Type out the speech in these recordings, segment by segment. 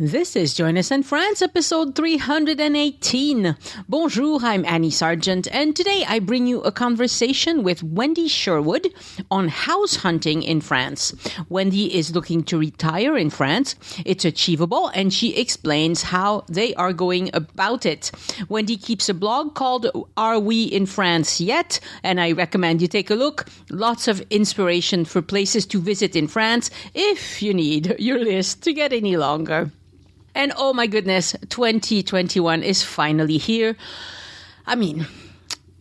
This is Join Us in France, episode 318. Bonjour, I'm Annie Sargent, and today I bring you a conversation with Wendy Sherwood on house hunting in France. Wendy is looking to retire in France. It's achievable, and she explains how they are going about it. Wendy keeps a blog called Are We in France Yet? And I recommend you take a look. Lots of inspiration for places to visit in France if you need your list to get any longer. And oh my goodness, 2021 is finally here. I mean,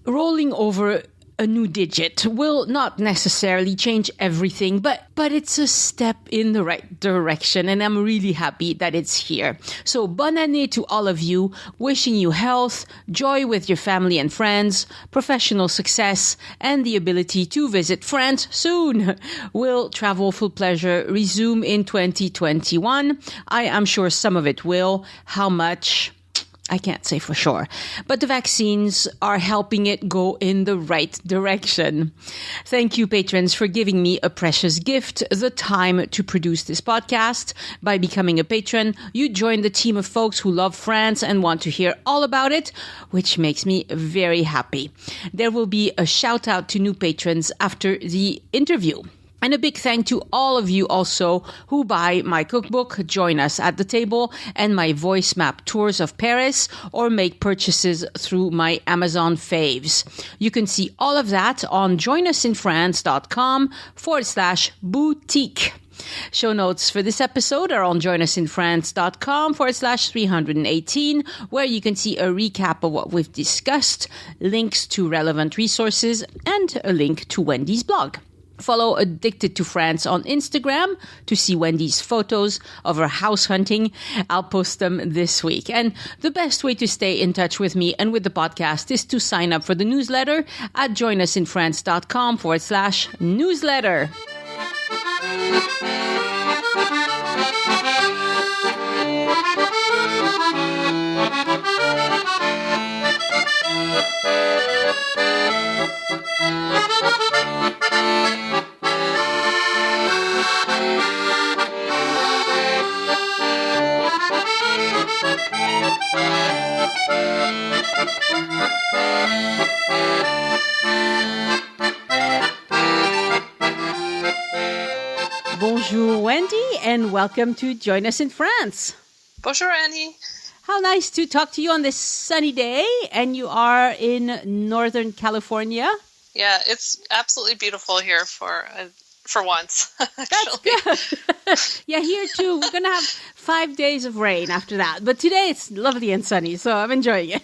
rolling over a new digit will not necessarily change everything, but it's a step in the right direction, and I'm really happy that it's here. So, bonne année to all of you, wishing you health, joy with your family and friends, professional success, and the ability to visit France soon. Will travel full pleasure resume in 2021? I am sure some of it will. How much? I can't say for sure, but the vaccines are helping it go in the right direction. Thank you, patrons, for giving me a precious gift, the time to produce this podcast. By becoming a patron, you join the team of folks who love France and want to hear all about it, which makes me very happy. There will be a shout out to new patrons after the interview. And a big thank to all of you also who buy my cookbook, Join Us at the Table, and my voice map tours of Paris, or make purchases through my Amazon faves. You can see all of that on joinusinfrance.com/boutique. Show notes for this episode are on joinusinfrance.com/318, where you can see a recap of what we've discussed, links to relevant resources, and a link to Wendy's blog. Follow Addicted to France on Instagram to see Wendy's photos of her house hunting. I'll post them this week. And the best way to stay in touch with me and with the podcast is to sign up for the newsletter at joinusinfrance.com/newsletter. Bonjour, Wendy, and welcome to Join Us in France. Bonjour, Annie. How nice to talk to you on this sunny day, and you are in Northern California. Yeah, it's absolutely beautiful here for once. That's good. Yeah, here too. We're going to have 5 days of rain after that. But today it's lovely and sunny, so I'm enjoying it.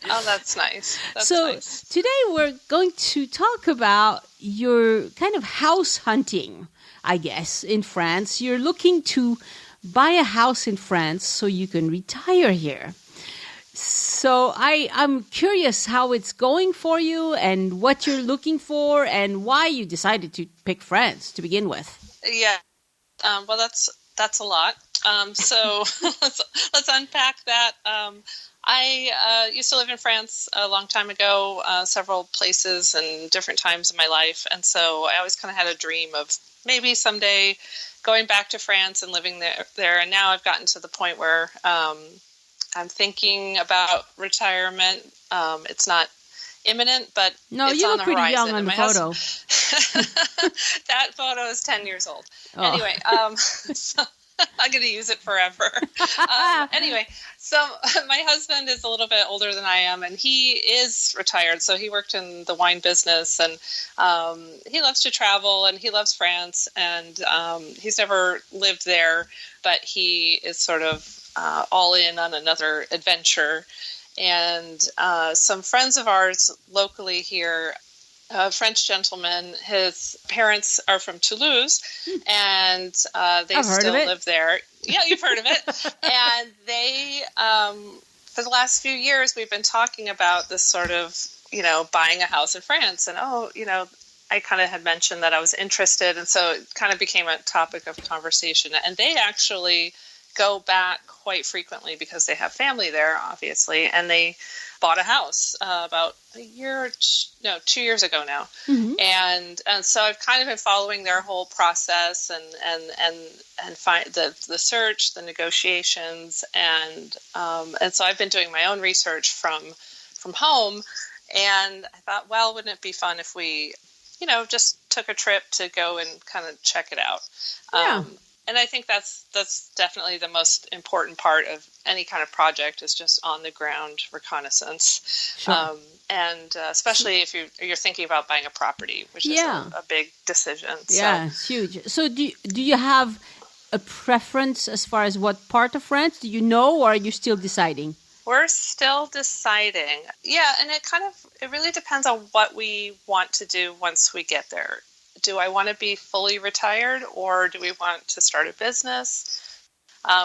Oh, that's nice. Nice. Today we're going to talk about your kind of house hunting, I guess, in France. You're looking to buy a house in France so you can retire here. So I'm curious how it's going for you and what you're looking for and why you decided to pick France to begin with. Yeah. Well, that's a lot. So let's unpack that. I used to live in France a long time ago, several places and different times in my life. And so I always kind of had a dream of maybe someday going back to France and living there. And now I've gotten to the point where I'm thinking about retirement. It's not imminent, but it's on the horizon. No, you look pretty young on the photo. That photo is 10 years old. Oh. Anyway, so I'm going to use it forever. Anyway, so my husband is a little bit older than I am, and he is retired. So he worked in the wine business, and he loves to travel, and he loves France, and he's never lived there, but he is sort of all in on another adventure. And some friends of ours locally here, a French gentleman, his parents are from Toulouse, and they still live there. Yeah, you've heard of it. And they, for the last few years, we've been talking about this sort of, buying a house in France. And, I kind of had mentioned that I was interested. And so it kind of became a topic of conversation. And they actually go back quite frequently because they have family there, obviously, and they bought a house about 2 years ago now. Mm-hmm. And so I've kind of been following their whole process and find the search, the negotiations, and so I've been doing my own research from home. And I thought, well, wouldn't it be fun if we, just took a trip to go and kind of check it out? Yeah. And I think that's definitely the most important part of any kind of project is just on the ground reconnaissance. Sure. And especially if you're thinking about buying a property, which is a big decision. Yeah, it's huge. So do you have a preference as far as what part of France? Do you know, or are you still deciding? We're still deciding. Yeah, and it really depends on what we want to do once we get there. Do I want to be fully retired, or do we want to start a business?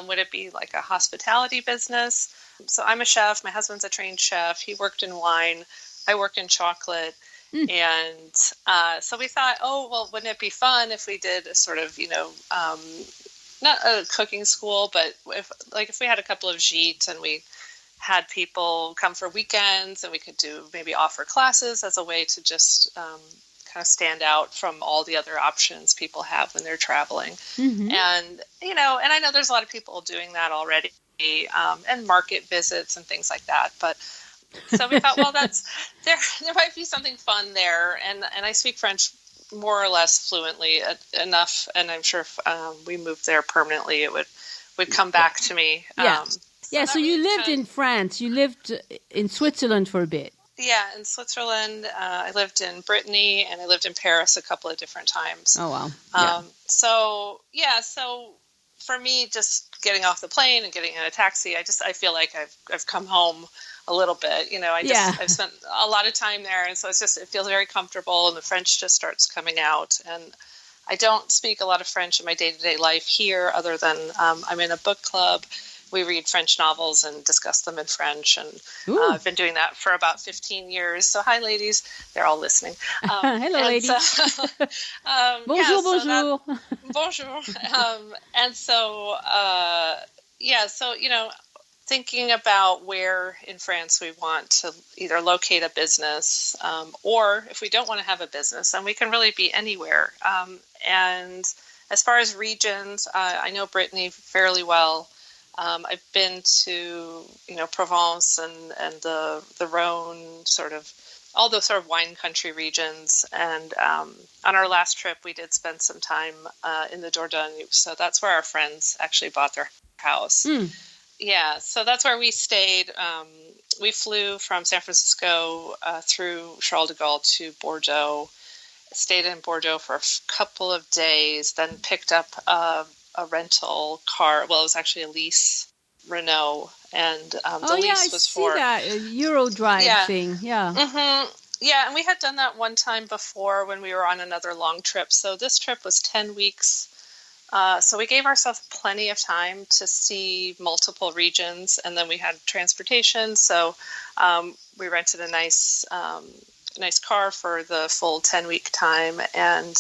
Would it be like a hospitality business? So I'm a chef. My husband's a trained chef. He worked in wine. I work in chocolate. And so we thought, wouldn't it be fun if we did a sort of, not a cooking school, but if we had a couple of gîtes and we had people come for weekends and we could maybe offer classes as a way to just kind of stand out from all the other options people have when they're traveling. Mm-hmm. And I know there's a lot of people doing that already, and market visits and things like that. But so we thought, well, there might be something fun there. And I speak French more or less fluently enough. And I'm sure if we moved there permanently, it would come back to me. So you lived in France. You lived in Switzerland for a bit. Yeah, in Switzerland. I lived in Brittany, and I lived in Paris a couple of different times. Oh, wow. So for me, just getting off the plane and getting in a taxi, I feel like I've come home a little bit. I've spent a lot of time there, and so it feels very comfortable, and the French just starts coming out. And I don't speak a lot of French in my day-to-day life here, other than I'm in a book club. We read French novels and discuss them in French, and I've been doing that for about 15 years. So, hi, ladies. They're all listening. Hello, ladies. Bonjour, bonjour. Bonjour. And so, thinking about where in France we want to either locate a business, or if we don't want to have a business, then we can really be anywhere. And as far as regions, I know Brittany fairly well. I've been to, Provence and the Rhone, sort of all those sort of wine country regions. And on our last trip, we did spend some time in the Dordogne. So that's where our friends actually bought their house. Yeah, so that's where we stayed. We flew from San Francisco through Charles de Gaulle to Bordeaux, stayed in Bordeaux for a couple of days, then picked up a rental car. Well, it was actually a lease Renault, and the lease was for that Euro drive thing. Yeah. Mm-hmm. Yeah, and we had done that one time before when we were on another long trip. So this trip was 10 weeks. So we gave ourselves plenty of time to see multiple regions, and then we had transportation. So we rented a nice car for the full 10-week time, and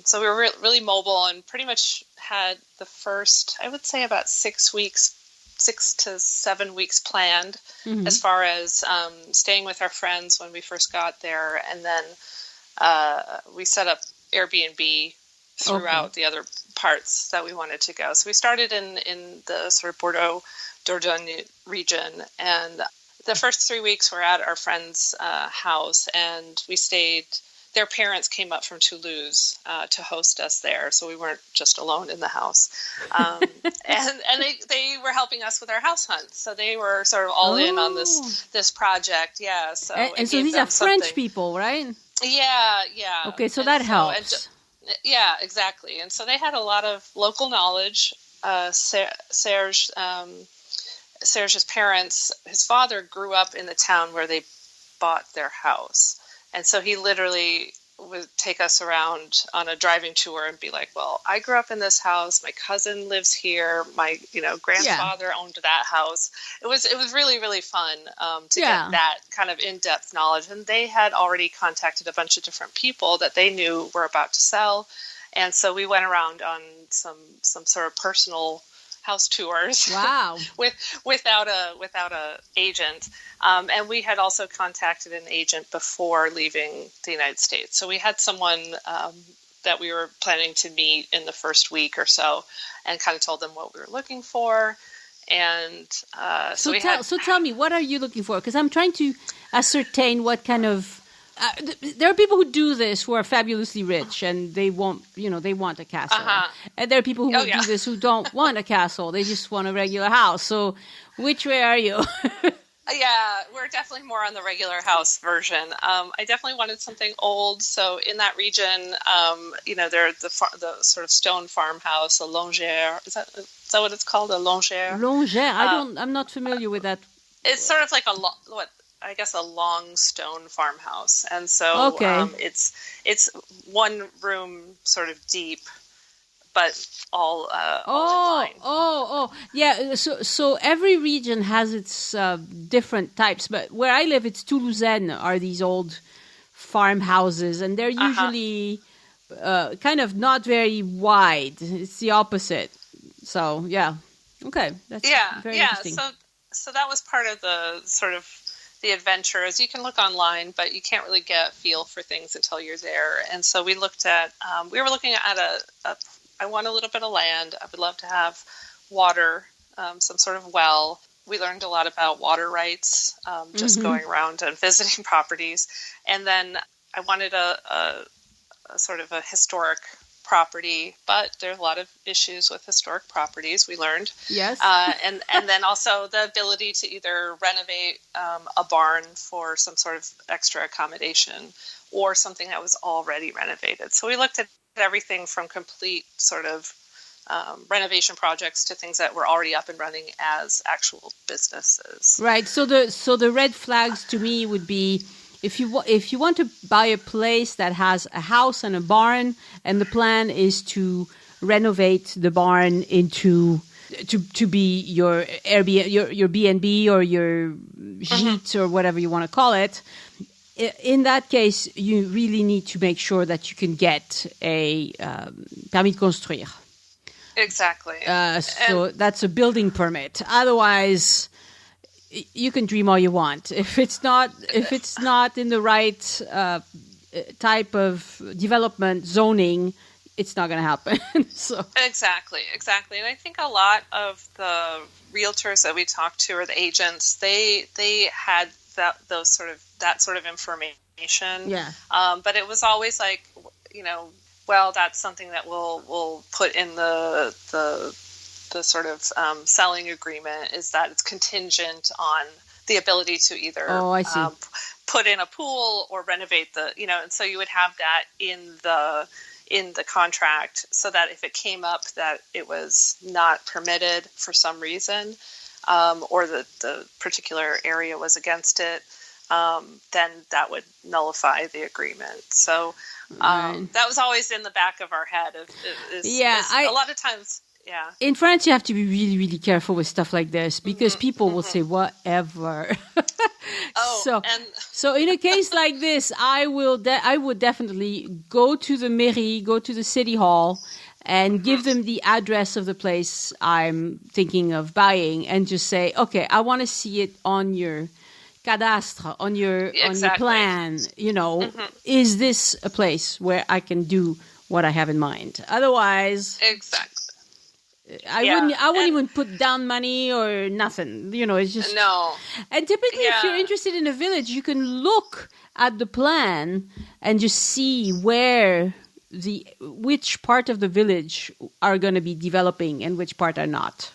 so we were really mobile and pretty much had the first, I would say, about 6 to 7 weeks planned, as far as staying with our friends when we first got there. And then we set up Airbnb throughout the other parts that we wanted to go. So we started in the sort of Bordeaux, Dordogne region. And the first 3 weeks were at our friend's house, and we stayed. Their parents came up from Toulouse to host us there, so we weren't just alone in the house. And they were helping us with our house hunt, so they were sort of all in on this project. Yeah, so and so these are French people, right? Yeah. Okay, so that helps. Yeah, exactly. And so they had a lot of local knowledge. Serge's parents, his father grew up in the town where they bought their house. And so he literally would take us around on a driving tour and be like, well, I grew up in this house. My cousin lives here. My, grandfather owned that house. It was really, really fun to get that kind of in-depth knowledge. And they had already contacted a bunch of different people that they knew were about to sell. And so we went around on some sort of personal house tours. Wow. without a agent. And we had also contacted an agent before leaving the United States. So we had someone that we were planning to meet in the first week or so, and kind of told them what we were looking for. And so tell me, what are you looking for? Because I'm trying to ascertain what kind of. There are people who do this who are fabulously rich, and they want a castle. And there are people who do this who don't want a castle; they just want a regular house. So, which way are you? Yeah, we're definitely more on the regular house version. I definitely wanted something old. So in that region, there the sort of stone farmhouse, a longère. Is that what it's called? A longère? Longère. I'm not familiar with that. It's sort of like a long stone farmhouse. And so it's one room sort of deep, but all in line. Yeah. So every region has its different types, but where I live, it's Toulousaine are these old farmhouses, and they're usually kind of not very wide. It's the opposite. So yeah, okay, that's very interesting. So that was part of the sort of the adventure. Is you can look online, but you can't really get a feel for things until you're there. And so we looked at. We were looking at I want a little bit of land. I would love to have water, some sort of well. We learned a lot about water rights, just going around and visiting properties. And then I wanted a sort of a historic property, but there's a lot of issues with historic properties, we learned. Yes. And then also the ability to either renovate a barn for some sort of extra accommodation or something that was already renovated. So we looked at everything from complete sort of renovation projects to things that were already up and running as actual businesses. Right. So the red flags to me would be if you want to buy a place that has a house and a barn, and the plan is to renovate the barn into to be your Airbnb, your B&B or your gîte or whatever you want to call it. In that case, you really need to make sure that you can get a permis de construire. Exactly. So that's a building permit. Otherwise, you can dream all you want. If it's not in the right type of development zoning, it's not going to happen. So Exactly. And I think a lot of the realtors that we talked to or the agents, they had that sort of information. Yeah. But it was always like, well, that's something that we'll put in the sort of selling agreement, is that it's contingent on the ability to either put in a pool or renovate and so you would have that in the contract, so that if it came up that it was not permitted for some reason, or the particular area was against it, then that would nullify the agreement. So that was always in the back of our head. A lot of times. Yeah. In France, you have to be really, really careful with stuff like this because people will say whatever. So in a case like this, I would definitely go to the mairie, go to the city hall, and give them the address of the place I'm thinking of buying, and just say, okay, I want to see it on your cadastre, on your plan. Is this a place where I can do what I have in mind? Otherwise, exactly. I wouldn't even put down money or nothing. It's just no. And typically, if you're interested in a village, you can look at the plan and just see which part of the village are going to be developing and which part are not.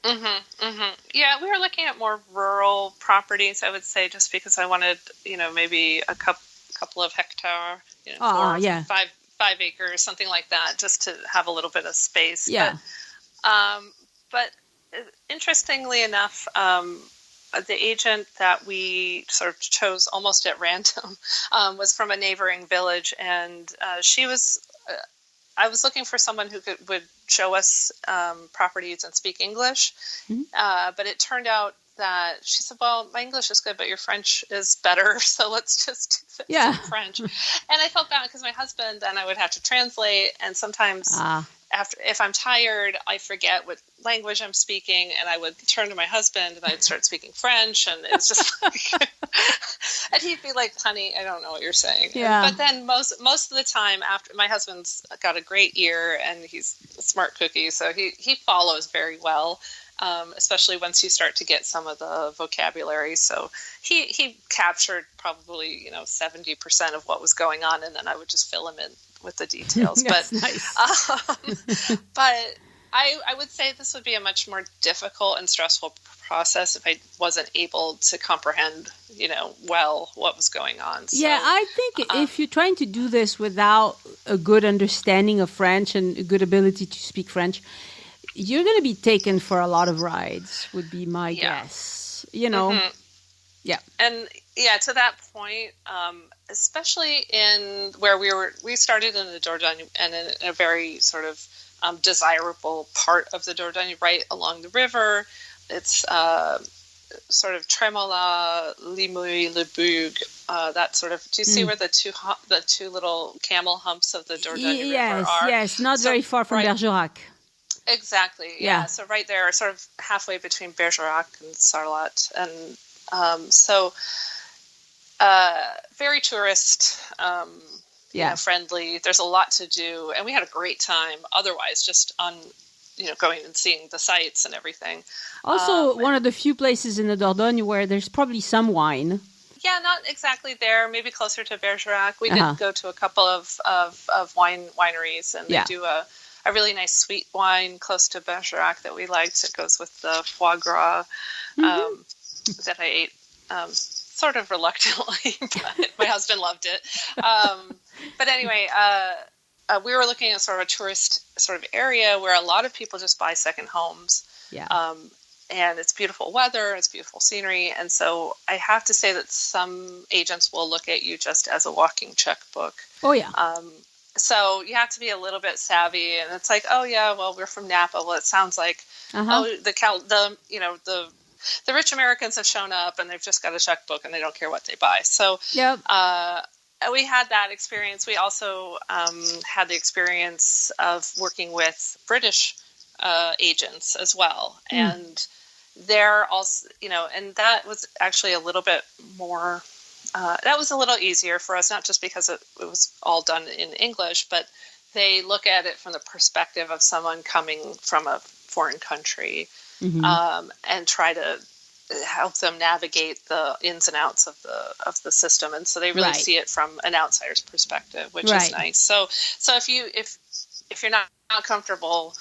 Yeah, we were looking at more rural properties, I would say, just because I wanted, maybe a couple of hectares, 5 acres, something like that, just to have a little bit of space. Yeah. But interestingly enough, the agent that we sort of chose almost at random was from a neighboring village, and she was. I was looking for someone who would show us properties and speak English, but it turned out that she said, "Well, my English is good, but your French is better, so let's just do this in French." And I felt bad because my husband, then I would have to translate, and sometimes. if I'm tired, I forget what language I'm speaking, and I would turn to my husband and I'd start speaking French, and it's just like, and he'd be like, "Honey, I don't know what you're saying." Yeah. But then most of the time, after my husband's got a great ear and he's a smart cookie, so he follows very well. Especially once you start to get some of the vocabulary. So he captured probably 70% of what was going on, and then I would just fill him in with the details. That's but nice. but I would say this would be a much more difficult and stressful process if I wasn't able to comprehend well what was going on. So, yeah, I think if you're trying to do this without a good understanding of French and a good ability to speak French, you're going to be taken for a lot of rides, would be my guess. Mm-hmm. Yeah. And to that point, especially in where we started in the Dordogne, and in a very sort of desirable part of the Dordogne, right along the river. It's sort of Trémola, Limoux, Le Boug, that sort of. Do you see where the two little camel humps of the Dordogne River are? Yes, not very far from Bergerac. Exactly. Yeah. So right there, sort of halfway between Bergerac and Sarlat, and very tourist, friendly. There's a lot to do, and we had a great time. Otherwise, just on going and seeing the sights and everything. Also, one of the few places in the Dordogne where there's probably some wine. Yeah, not exactly there. Maybe closer to Bergerac. We did go to a couple of wineries, and they do a really nice sweet wine close to Bergerac that we liked. It goes with the foie gras that I ate sort of reluctantly, but my husband loved it. But anyway, we were looking at sort of a tourist sort of area where a lot of people just buy second homes. Yeah. And it's beautiful weather, it's beautiful scenery. And so I have to say that some agents will look at you just as a walking checkbook. Oh, yeah. So you have to be a little bit savvy, and it's like, oh yeah, well, we're from Napa. Well, it sounds like the rich Americans have shown up and they've just got a checkbook and they don't care what they buy. So we had that experience. We also had the experience of working with British agents as well, and they're also and that was actually a little bit more. That was a little easier for us, not just because it was all done in English, but they look at it from the perspective of someone coming from a foreign country, and try to help them navigate the ins and outs of the system. And so they really see it from an outsider's perspective, which is nice. So if you're not comfortable,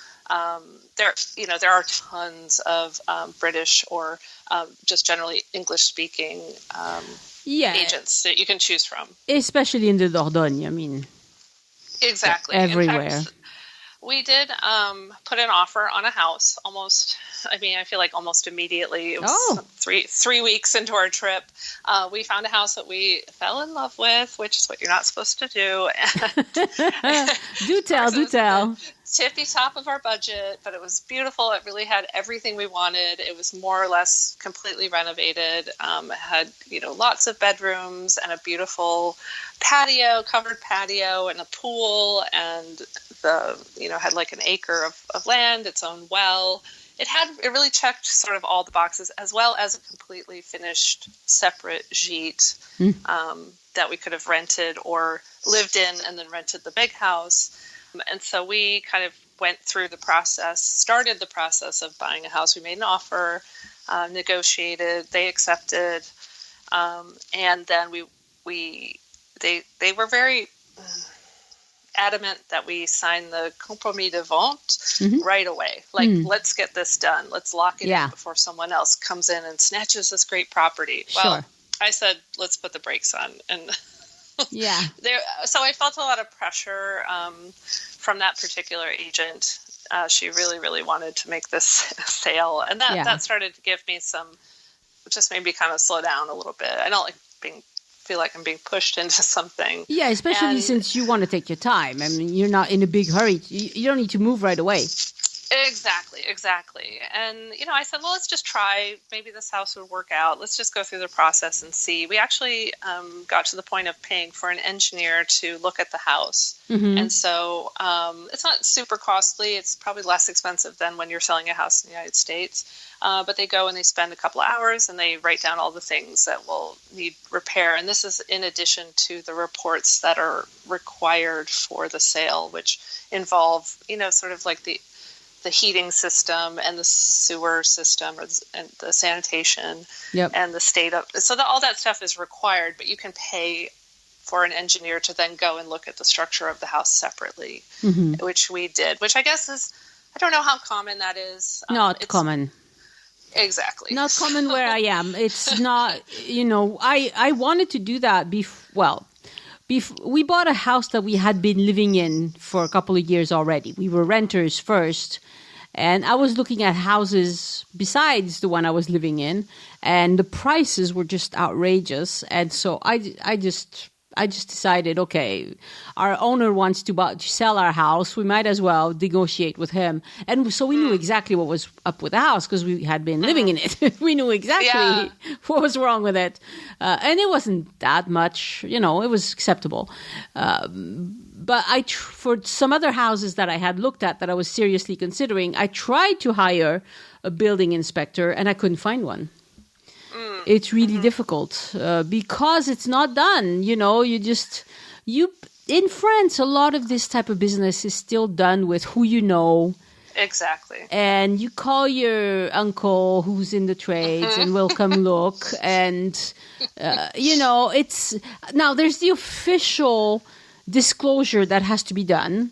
there are tons of British or just generally English speaking agents that you can choose from, especially in the Dordogne. I mean, exactly, everywhere. In fact, we did put an offer on a house almost. I mean, I feel like almost immediately. It was 3 weeks into our trip. We found a house that we fell in love with, which is what you're not supposed to do. And do tell. Tippy top of our budget, but it was beautiful. It really had everything we wanted. It was more or less completely renovated. It had, lots of bedrooms and a beautiful covered patio and a pool, and had like an acre of land, its own well. It really checked sort of all the boxes, as well as a completely finished separate gîte that we could have rented or lived in and then rented the big house. And so we kind of started the process of buying a house. We made an offer, negotiated, they accepted, and then they were very adamant that we sign the compromis de vente right away. Like, let's get this done. Let's lock it in before someone else comes in and snatches this great property. Well, I said, let's put the brakes on. And so I felt a lot of pressure from that particular agent. She really, really wanted to make this sale. And that started to give me just made me kind of slow down a little bit. I don't feel like I'm being pushed into something. Yeah, especially since you want to take your time. I mean, you're not in a big hurry. You don't need to move right away. Exactly. And, I said, well, let's just try. Maybe this house would work out. Let's just go through the process and see. We actually got to the point of paying for an engineer to look at the house. Mm-hmm. And so it's not super costly. It's probably less expensive than when you're selling a house in the United States. But they go and they spend a couple of hours and they write down all the things that will need repair. And this is in addition to the reports that are required for the sale, which involve, sort of like the heating system and the sewer system and the sanitation and the state of, so all that stuff is required, but you can pay for an engineer to then go and look at the structure of the house separately, which we did, which I guess is, I don't know how common that is. Not common. Exactly. Not common where I am. It's not, I wanted to do that we bought a house that we had been living in for a couple of years already. We were renters first, and I was looking at houses besides the one I was living in, and the prices were just outrageous. And so I just decided, okay, our owner wants to sell our house. We might as well negotiate with him. And so we knew exactly what was up with the house because we had been living in it. We knew exactly what was wrong with it. And it wasn't that much, it was acceptable. But for some other houses that I had looked at that I was seriously considering, I tried to hire a building inspector and I couldn't find one. It's really difficult because it's not done. In France, a lot of this type of business is still done with who you know. Exactly. And you call your uncle who's in the trades and will come look. And, now there's the official disclosure that has to be done.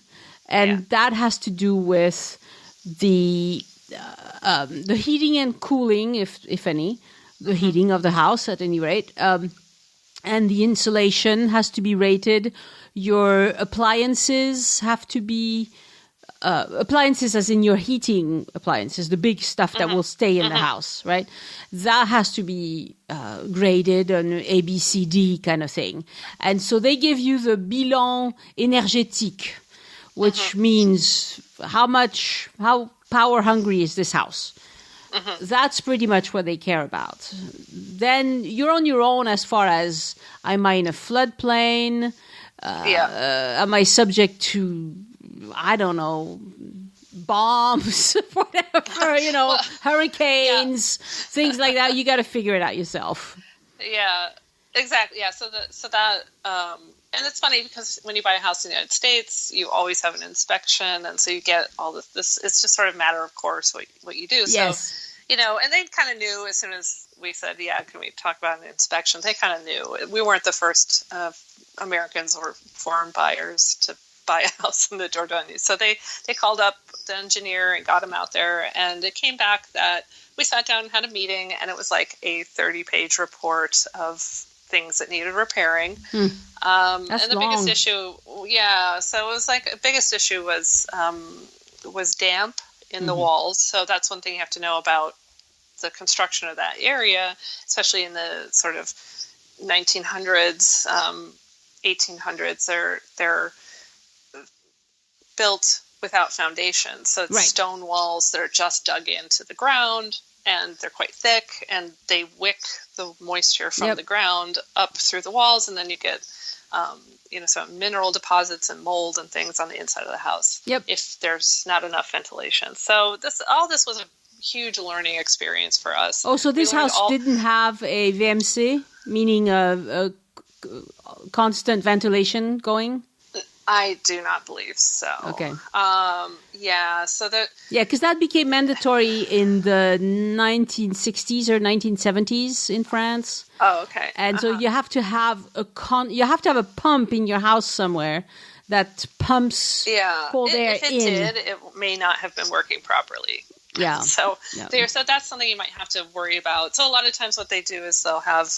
And that has to do with the heating and cooling, if any. The heating of the house, at any rate. And the insulation has to be rated. Your appliances have to be... appliances as in your heating appliances, the big stuff that will stay in the house, right? That has to be graded on A, B, C, D kind of thing. And so they give you the bilan énergétique, which means how power hungry is this house? That's pretty much what they care about. Then you're on your own as far as, am I in a floodplain? Am I subject to, I don't know, bombs, whatever, hurricanes, things like that. You got to figure it out yourself. Yeah, exactly. Yeah. So that, and it's funny because when you buy a house in the United States, you always have an inspection. And so you get all this, it's just sort of matter of course what you do. Yes. So, and they kind of knew as soon as we said, can we talk about an inspection? They kind of knew. We weren't the first Americans or foreign buyers to buy a house in the Dordogne. So they called up the engineer and got him out there. And it came back that we sat down and had a meeting, and it was like a 30-page report of things that needed repairing. That's and the long. biggest issue, so it was like the biggest issue was damp in the walls. So that's one thing you have to know about the construction of that area, especially in the sort of 1900s, 1800s. They're built without foundation. So it's stone walls that are just dug into the ground, and they're quite thick, and they wick the moisture from the ground up through the walls, and then you get, some mineral deposits and mold and things on the inside of the house if there's not enough ventilation. So all this was a huge learning experience for us. Oh, so this house didn't have a VMC, meaning a constant ventilation going? I do not believe so. Okay. Because that became mandatory in the 1960s or 1970s in France. Oh, okay. And so you have to have a pump in your house somewhere that pumps cold air if it in. Did, it may not have been working properly. Yeah. So that's something you might have to worry about. So a lot of times what they do is they'll have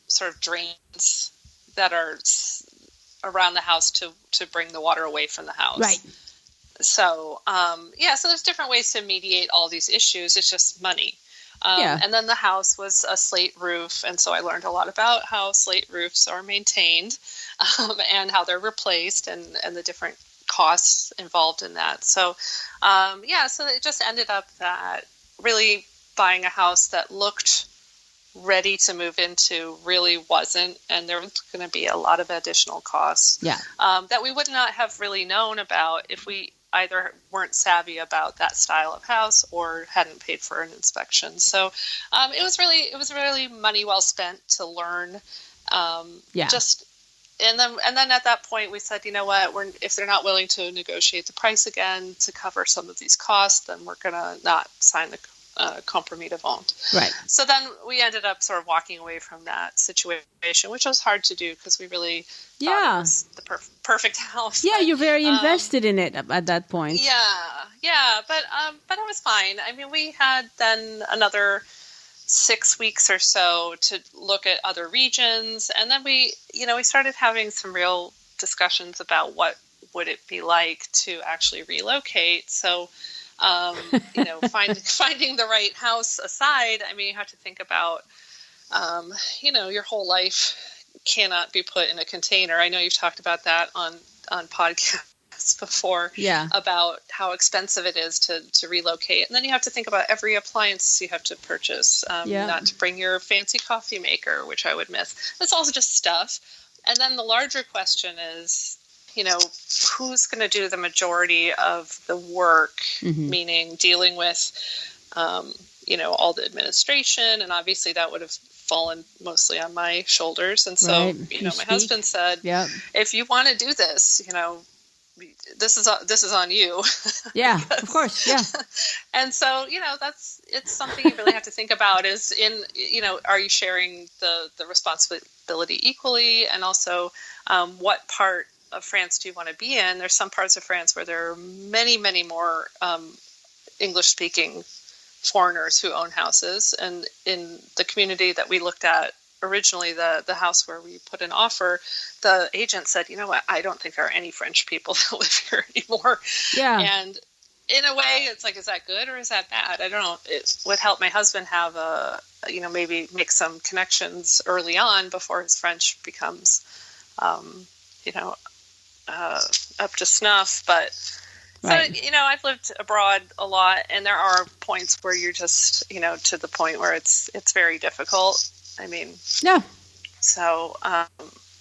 sort of drains that are around the house to bring the water away from the house. Right. So, so there's different ways to mediate all these issues. It's just money. And then the house was a slate roof. And so I learned a lot about how slate roofs are maintained and how they're replaced and the different costs involved in that. So, so it just ended up that really buying a house that looked ready to move into really wasn't, and there was going to be a lot of additional costs that we would not have really known about if we either weren't savvy about that style of house or hadn't paid for an inspection. So it was really money well spent to learn. And then at that point we said, you know what, if they're not willing to negotiate the price again to cover some of these costs, then we're going to not sign the compromis de vente. Right. So then we ended up sort of walking away from that situation, which was hard to do because we really thought it was the perfect house. Yeah, you're very invested in it at that point. Yeah, but it was fine. I mean, we had then another 6 weeks or so to look at other regions, and then we started having some real discussions about what would it be like to actually relocate. So finding the right house aside, I mean, you have to think about, your whole life cannot be put in a container. I know you've talked about that on podcasts before, about how expensive it is to relocate. And then you have to think about every appliance you have to purchase, not to bring your fancy coffee maker, which I would miss. It's also just stuff. And then the larger question is, who's going to do the majority of the work, meaning dealing with, all the administration. And obviously that would have fallen mostly on my shoulders. And so, my husband said, if you want to do this, this is on you. Yeah, of course. Yeah. And so, it's something you really have to think about is are you sharing the responsibility equally? And also, what part of France do you want to be in? There's some parts of France where there are many, many more English-speaking foreigners who own houses. And in the community that we looked at originally, the house where we put an offer, the agent said, you know what, I don't think there are any French people that live here anymore. Yeah. And in a way, it's like, is that good or is that bad? I don't know. It would help my husband have maybe make some connections early on before his French becomes, up to snuff. But right. So, I've lived abroad a lot, and there are points where you're just, to the point where it's very difficult. I mean, so,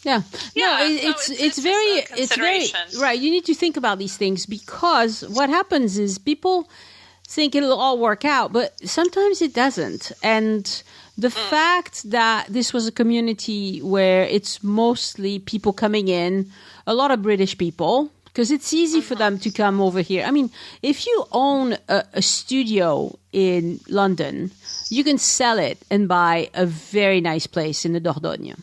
it's very right. You need to think about these things, because what happens is people think it'll all work out, but sometimes it doesn't. And the fact that this was a community where it's mostly people coming in, a lot of British people, because it's easy for them to come over here. I mean, if you own a studio in London, you can sell it and buy a very nice place in the Dordogne.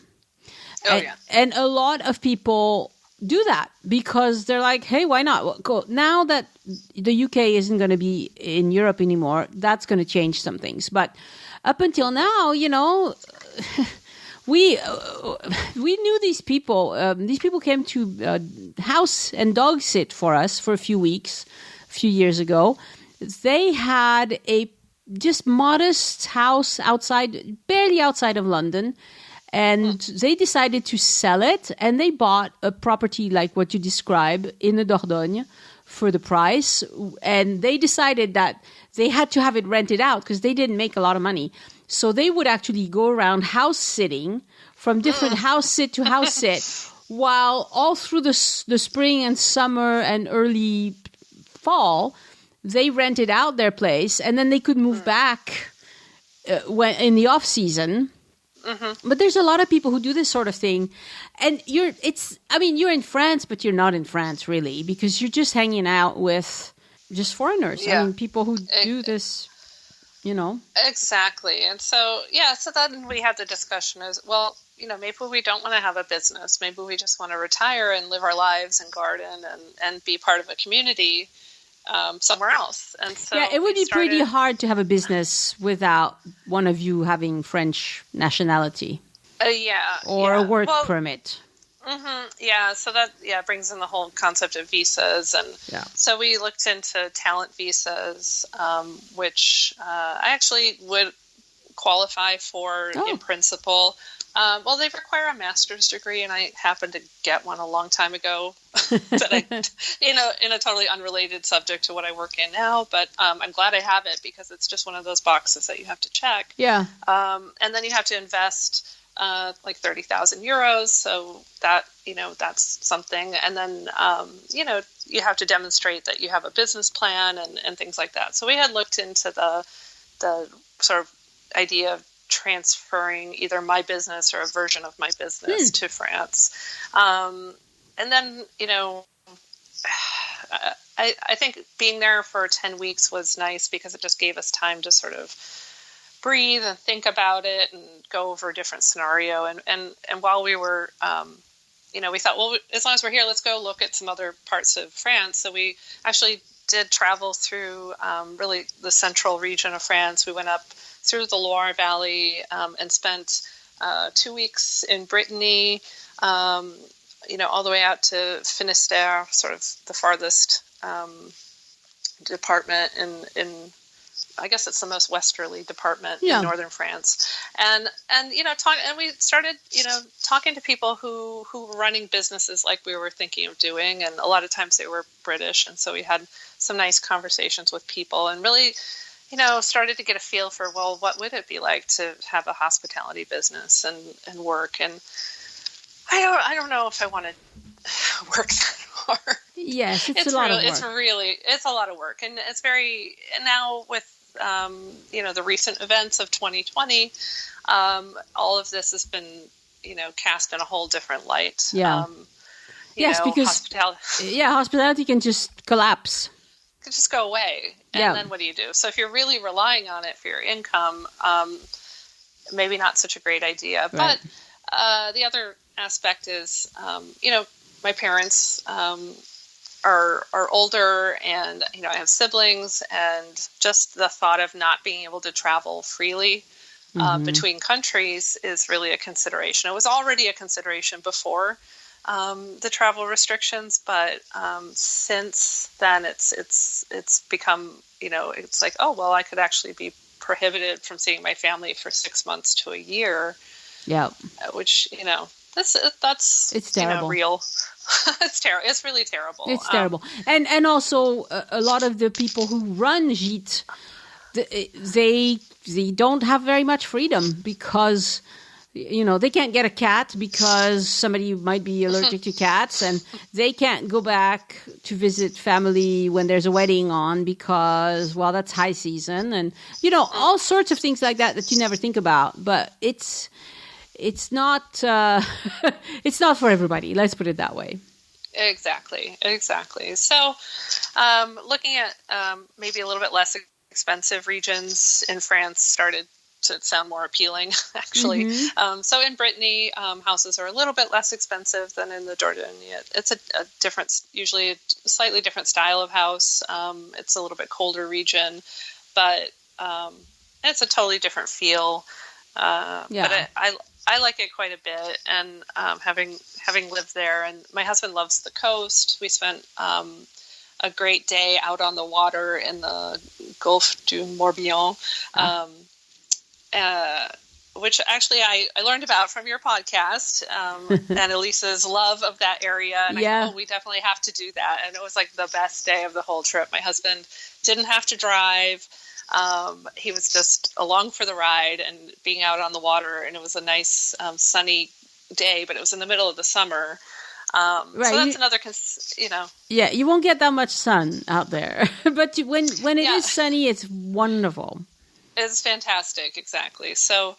And a lot of people do that because they're like, hey, why not? Well, cool. Now that the UK isn't going to be in Europe anymore, that's going to change some things. But up until now, we knew these people. These people came to house and dog sit for us for a few weeks, a few years ago. They had a just modest house outside, barely outside of London. And they decided to sell it, and they bought a property like what you describe in the Dordogne for the price. And they decided that they had to have it rented out because they didn't make a lot of money. So they would actually go around house sitting from different house sit to house sit, while all through the spring and summer and early fall, they rented out their place, and then they could move back when in the off season. But there's a lot of people who do this sort of thing, and you're in France, but you're not in France really, because you're just hanging out with just foreigners. I mean, people who do this, Exactly. And so, so then we had the discussion as well, maybe we don't want to have a business. Maybe we just want to retire and live our lives and garden and be part of a community somewhere else. And so it would be pretty hard to have a business without one of you having French nationality. Or a work permit. So that brings in the whole concept of visas. And so we looked into talent visas, which I actually would qualify for in principle. Well, they require a master's degree, and I happened to get one a long time ago that in a totally unrelated subject to what I work in now. But I'm glad I have it because it's just one of those boxes that you have to check. Yeah. And then you have to invest like 30,000 euros. So that, that's something. And then, you have to demonstrate that you have a business plan and things like that. So we had looked into the sort of idea of transferring either my business or a version of my business to France. And then, I think being there for 10 weeks was nice because it just gave us time to sort of breathe and think about it and go over a different scenario. And while we were, we thought, well, as long as we're here, let's go look at some other parts of France. So we actually did travel through really the central region of France. We went up through the Loire Valley and spent 2 weeks in Brittany, all the way out to Finistère, sort of the farthest department in I guess it's the most westerly department in northern France. And we started, talking to people who were running businesses like we were thinking of doing. And a lot of times they were British. And so we had some nice conversations with people and really, started to get a feel for, well, what would it be like to have a hospitality business and work? And I don't know if I want to work that hard. Yes, it's a lot of work. It's a lot of work. And it's and now with, the recent events of 2020, all of this has been, cast in a whole different light. Yeah. Yes, because hospitality can just collapse. Can just go away. And then what do you do? So if you're really relying on it for your income, maybe not such a great idea. Right. But the other aspect is, my parents are older, and I have siblings, and just the thought of not being able to travel freely between countries is really a consideration. It was already a consideration before the travel restrictions, but since then it's become it's like, oh well, I could actually be prohibited from seeing my family for 6 months to a year. Yeah, which that's it's terrible. Real. It's terrible. It's really terrible. It's terrible. And also a lot of the people who run gîtes, they don't have very much freedom because they can't get a cat because somebody might be allergic to cats, and they can't go back to visit family when there's a wedding on because, well, that's high season, and all sorts of things like that you never think about. But it's not it's not for everybody. Let's put it that way. Exactly. So, looking at maybe a little bit less expensive regions in France started to sound more appealing, actually. Mm-hmm. So in Brittany, houses are a little bit less expensive than in the Dordogne. It's a different, usually a slightly different style of house. It's a little bit colder region, but it's a totally different feel. But I like it quite a bit, and having lived there, and my husband loves the coast. We spent a great day out on the water in the Gulf du Morbihan, which actually I learned about from your podcast, and Elisa's love of that area. And I we definitely have to do that. And it was like the best day of the whole trip. My husband didn't have to drive. He was just along for the ride and being out on the water, and it was a nice sunny day, but it was in the middle of the summer. Right. So that's another, Yeah, you won't get that much sun out there, but when it is sunny, it's wonderful. It's fantastic, exactly. So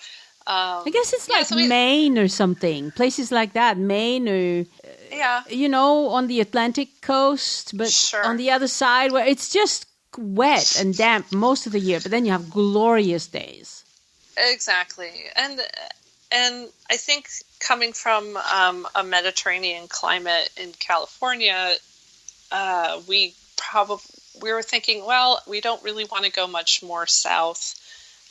I guess it's like Maine or something, places like that, Maine or on the Atlantic coast, but on the other side where it's just wet and damp most of the year, but then you have glorious days. Exactly. And I think coming from a Mediterranean climate in California, we were thinking, well, we don't really want to go much more south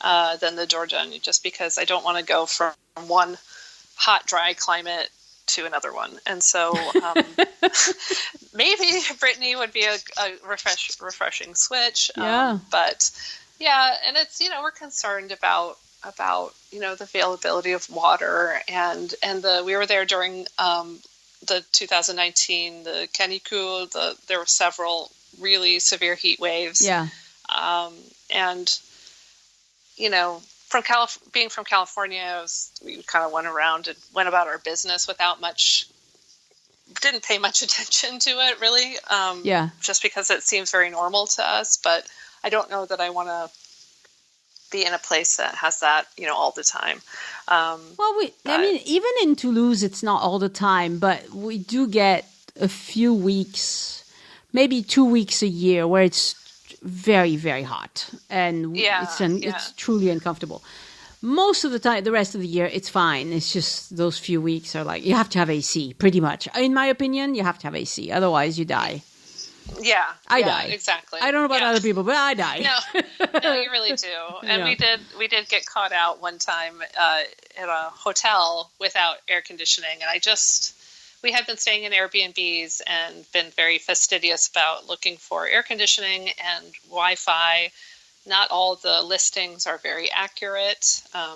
than the Dordogne, just because I don't want to go from one hot, dry climate to another one. And so maybe Brittany would be a refreshing switch. But and it's, we're concerned about about the availability of water, and we were there during the 2019 the canicule. There were several really severe heat waves. Yeah. And being from California, we kind of went around and went about our business didn't pay much attention to it really. Just because it seems very normal to us, but I don't know that I want to be in a place that has that, all the time. Even in Toulouse, it's not all the time, but we do get a few weeks, maybe 2 weeks a year where it's very, very hot, and it's truly uncomfortable. Most of the time, the rest of the year, it's fine. It's just those few weeks are like, you have to have AC, pretty much. In my opinion, you have to have AC. Otherwise, you die. Yeah. I die. Exactly. I don't know about other people, but I die. No, you really do. And we did get caught out one time at a hotel without air conditioning. And we had been staying in Airbnbs and been very fastidious about looking for air conditioning and Wi-Fi. Not all the listings are very accurate, I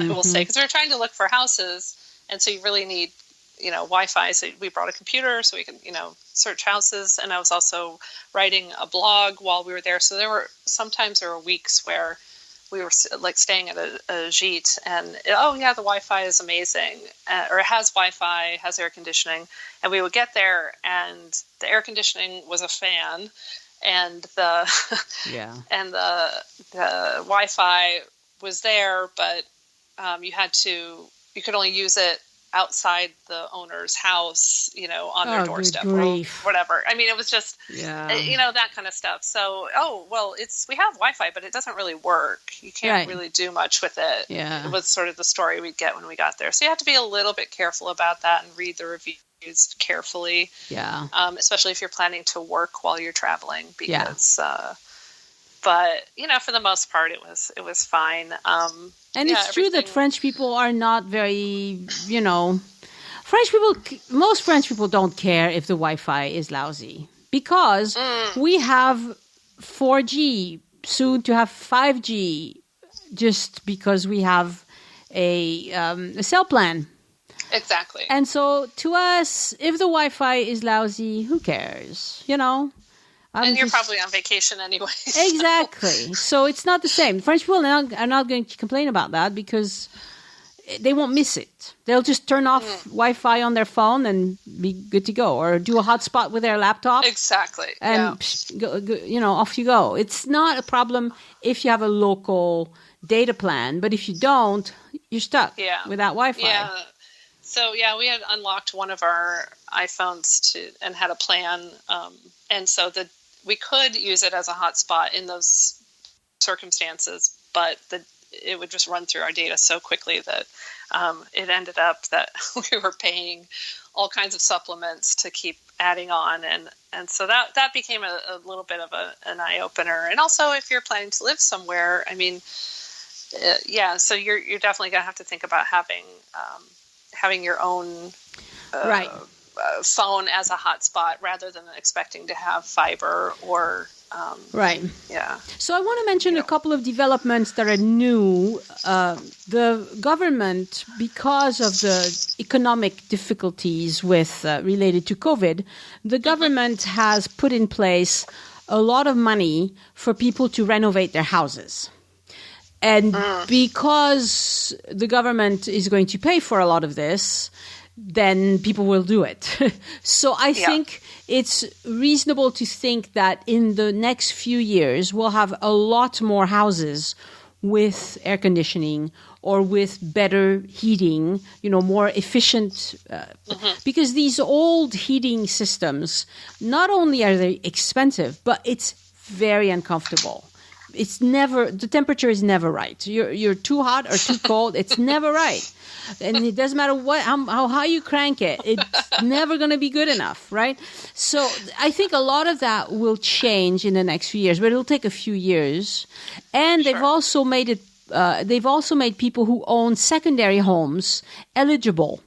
will say, because we're trying to look for houses, and so you really need, Wi-Fi. So we brought a computer so we can, search houses, and I was also writing a blog while we were there. So there were weeks where we were like staying at a gîte, and the Wi-Fi is amazing, or it has Wi-Fi, has air conditioning, and we would get there, and the air conditioning was a fan. And the Wi-Fi was there, but you could only use it outside the owner's house, on their doorstep or whatever. I mean, it was just, that kind of stuff. So, we have Wi-Fi, but it doesn't really work. You can't really do much with it. Yeah. It was sort of the story we'd get when we got there. So you have to be a little bit careful about that and read the reviews carefully. Yeah. Especially if you're planning to work while you're traveling, because, but for the most part, it was fine. And it's true that French people are not very, most French people don't care if the Wi-Fi is lousy, because we have 4G, soon to have 5G, just because we have a cell plan. Exactly. And so to us, if the Wi-Fi is lousy, who cares? And you're probably on vacation anyway. So. Exactly. So it's not the same. French people are not going to complain about that because they won't miss it. They'll just turn off Wi-Fi on their phone and be good to go, or do a hotspot with their laptop. Exactly. And off you go. It's not a problem if you have a local data plan, but if you don't, you're stuck without Wi-Fi. Yeah. So, we had unlocked one of our iPhones and had a plan. And so we could use it as a hotspot in those circumstances, but it would just run through our data so quickly that it ended up that we were paying all kinds of supplements to keep adding on. And so that became a little bit of an eye-opener. And also, if you're planning to live somewhere, I mean, so you're definitely going to have to think about having your own phone as a hotspot rather than expecting to have fiber or So I want to mention a couple of developments that are new. The government, because of the economic difficulties related to COVID, the government has put in place a lot of money for people to renovate their houses. And because the government is going to pay for a lot of this, then people will do it. So I think it's reasonable to think that in the next few years, we'll have a lot more houses with air conditioning or with better heating, more efficient. Because these old heating systems, not only are they expensive, but it's very uncomfortable. The temperature is never right. You're too hot or too cold. It's never right. And it doesn't matter how high you crank it. It's never going to be good enough, right? So I think a lot of that will change in the next few years, but it'll take a few years. And they've also made people who own secondary homes eligible.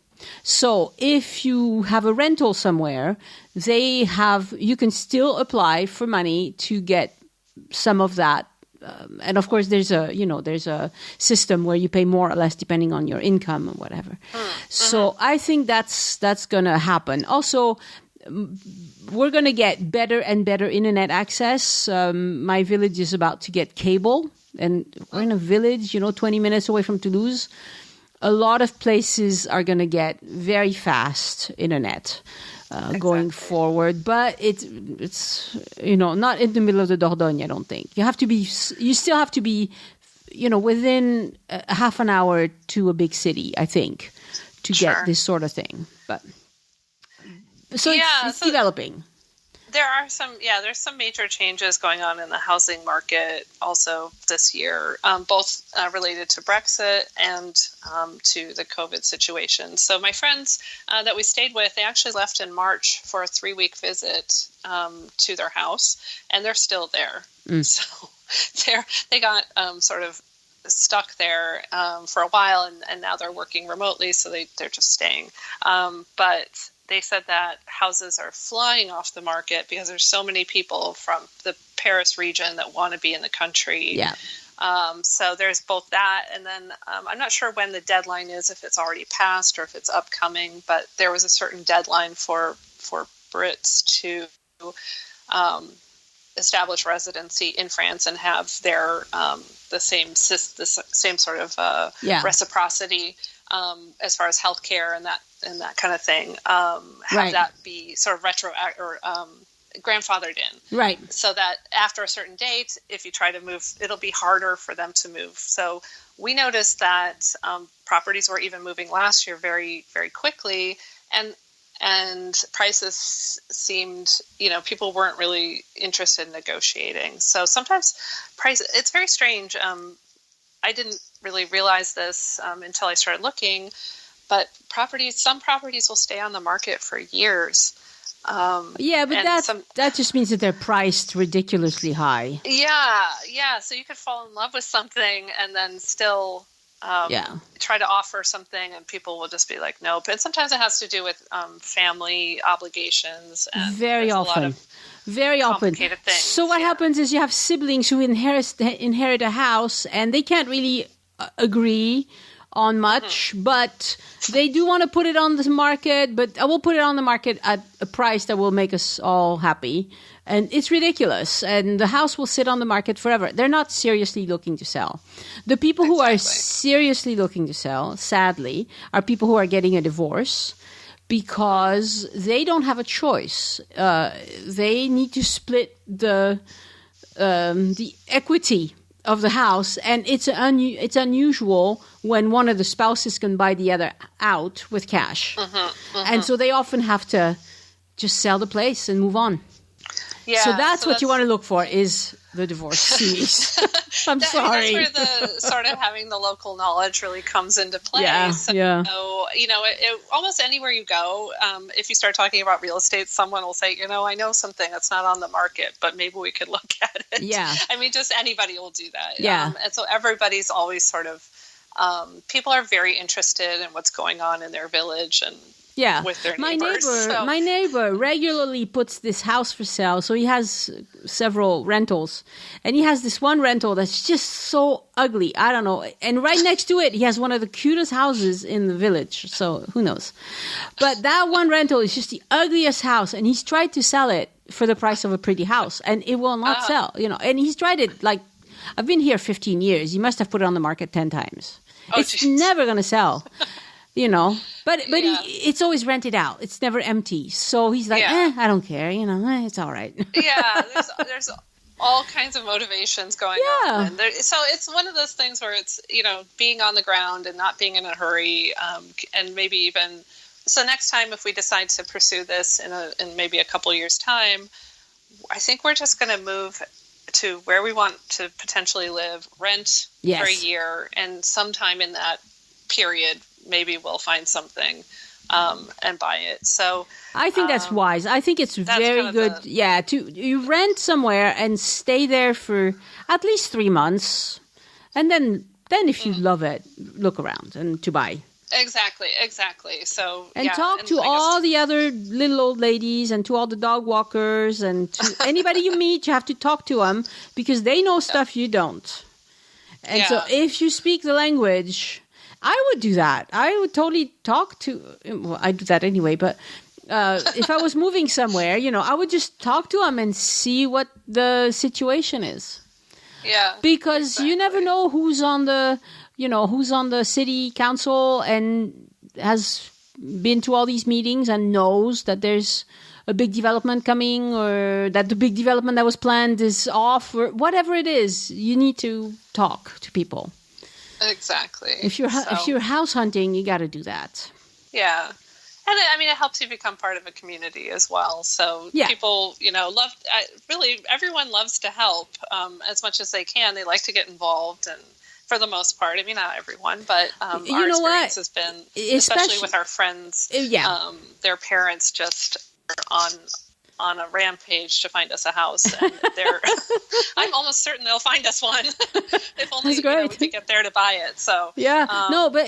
So if you have a rental somewhere, you can still apply for money to get some of that and of course there's a system where you pay more or less depending on your income and whatever. So I think that's going to happen. Also, we're going to get better and better internet access. My village is about to get cable, and we're in a village, 20 minutes away from Toulouse. A lot of places are going to get very fast internet going forward, but it's not in the middle of the Dordogne. I don't think you still have to be within half an hour to a big city, I think, to get this sort of thing. But so it's developing. There's some major changes going on in the housing market also this year, both related to Brexit and to the COVID situation. So my friends that we stayed with, they actually left in March for a 3-week visit to their house, and they're still there. So they got sort of stuck there for a while, and now they're working remotely, so they're just staying. But they said that houses are flying off the market because there's so many people from the Paris region that want to be in the country. Yeah. So there's both that, and then I'm not sure when the deadline is, if it's already passed or if it's upcoming, but there was a certain deadline for Brits to establish residency in France and have their the same sort of reciprocity as far as healthcare and that kind of thing, have that be sort of grandfathered in. Right. So that after a certain date, if you try to move, it'll be harder for them to move. So we noticed that properties were even moving last year very, very quickly, and prices seemed, people weren't really interested in negotiating. So sometimes it's very strange. I didn't really realize this until I started looking, but some properties will stay on the market for years. But that just means that they're priced ridiculously high. Yeah. So you could fall in love with something and then still try to offer something, and people will just be like, nope. And sometimes it has to do with family obligations. And very often. Complicated things. So what happens is you have siblings who inherit a house, and they can't really agree on much, but they do want to put it on the market, but I will put it on the market at a price that will make us all happy. And it's ridiculous. And the house will sit on the market forever. They're not seriously looking to sell. The people who are seriously looking to sell, sadly, are people who are getting a divorce because they don't have a choice. They need to split the equity of the house, and it's unusual when one of the spouses can buy the other out with cash. And so they often have to just sell the place and move on. Yeah, so that's what you want to look for, is the divorce series. I'm sorry. That's where the sort of having the local knowledge really comes into play. So, almost anywhere you go, if you start talking about real estate, someone will say, I know something that's not on the market, but maybe we could look at it. Yeah. I mean, just anybody will do that. Yeah. And so everybody's always sort of, people are very interested in what's going on in their village and with their neighbors. My neighbor regularly puts this house for sale. So he has several rentals, and he has this one rental that's just so ugly. I don't know. And right next to it, he has one of the cutest houses in the village. So who knows? But that one rental is just the ugliest house, and he's tried to sell it for the price of a pretty house, and it will not sell. And he's tried it. Like, I've been here 15 years. He must have put it on the market 10 times. It's never going to sell. But it's always rented out. It's never empty. So he's like, I don't care. It's all right. There's all kinds of motivations going on. And so it's one of those things where it's, being on the ground and not being in a hurry, and maybe even. So next time, if we decide to pursue this in maybe a couple years' time, I think we're just going to move to where we want to potentially live, rent for a year, and sometime in that period, maybe we'll find something and buy it. So I think that's wise. I think it's very good. You rent somewhere and stay there for at least 3 months, and then if you love it, look around and to buy. Exactly. So and talk to all the other little old ladies and to all the dog walkers and to anybody you meet. You have to talk to them because they know stuff you don't. And so if you speak the language, I would do that. I would totally talk to. Well, I do that anyway, but. If I was moving somewhere, I would just talk to them and see what the situation is. Yeah. Because you never know who's on the city council and has been to all these meetings and knows that there's a big development coming or that the big development that was planned is off or whatever it is. You need to talk to people. Exactly. If you're house hunting, you got to do that. Yeah. And it helps you become part of a community as well. So people, everyone loves to help as much as they can. They like to get involved, and for the most part, not everyone, but our experience has been, especially with our friends, their parents just are on a rampage to find us a house, and I'm almost certain they'll find us one if only we could get there to buy it. So but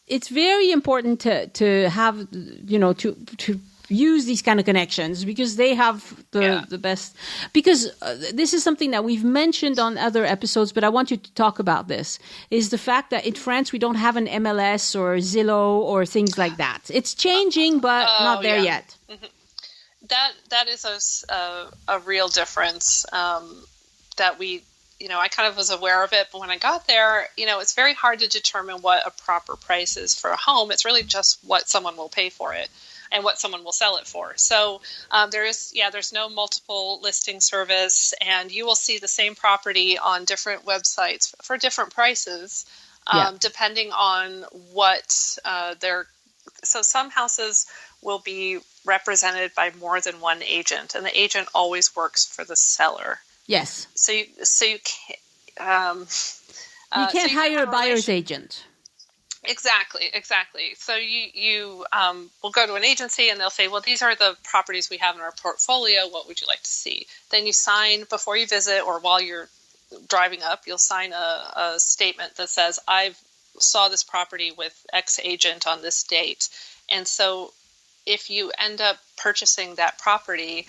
it's very important to have to use these kind of connections because they have the best. Because this is something that we've mentioned on other episodes, but I want you to talk about this, is the fact that in France we don't have an MLS or Zillow or things like that. It's changing, but not there yet. Mm-hmm. That is a real difference that we, I kind of was aware of it, but when I got there, it's very hard to determine what a proper price is for a home. It's really just what someone will pay for it and what someone will sell it for. So there's no multiple listing service, and you will see the same property on different websites for different prices, depending on what so some houses will be represented by more than one agent, and the agent always works for the seller. Yes. So you can't hire a buyer's agent. Exactly. So you will go to an agency and they'll say, well, these are the properties we have in our portfolio. What would you like to see? Then you sign before you visit or while you're driving up, you'll sign a statement that says, I saw this property with X agent on this date. And so if you end up purchasing that property,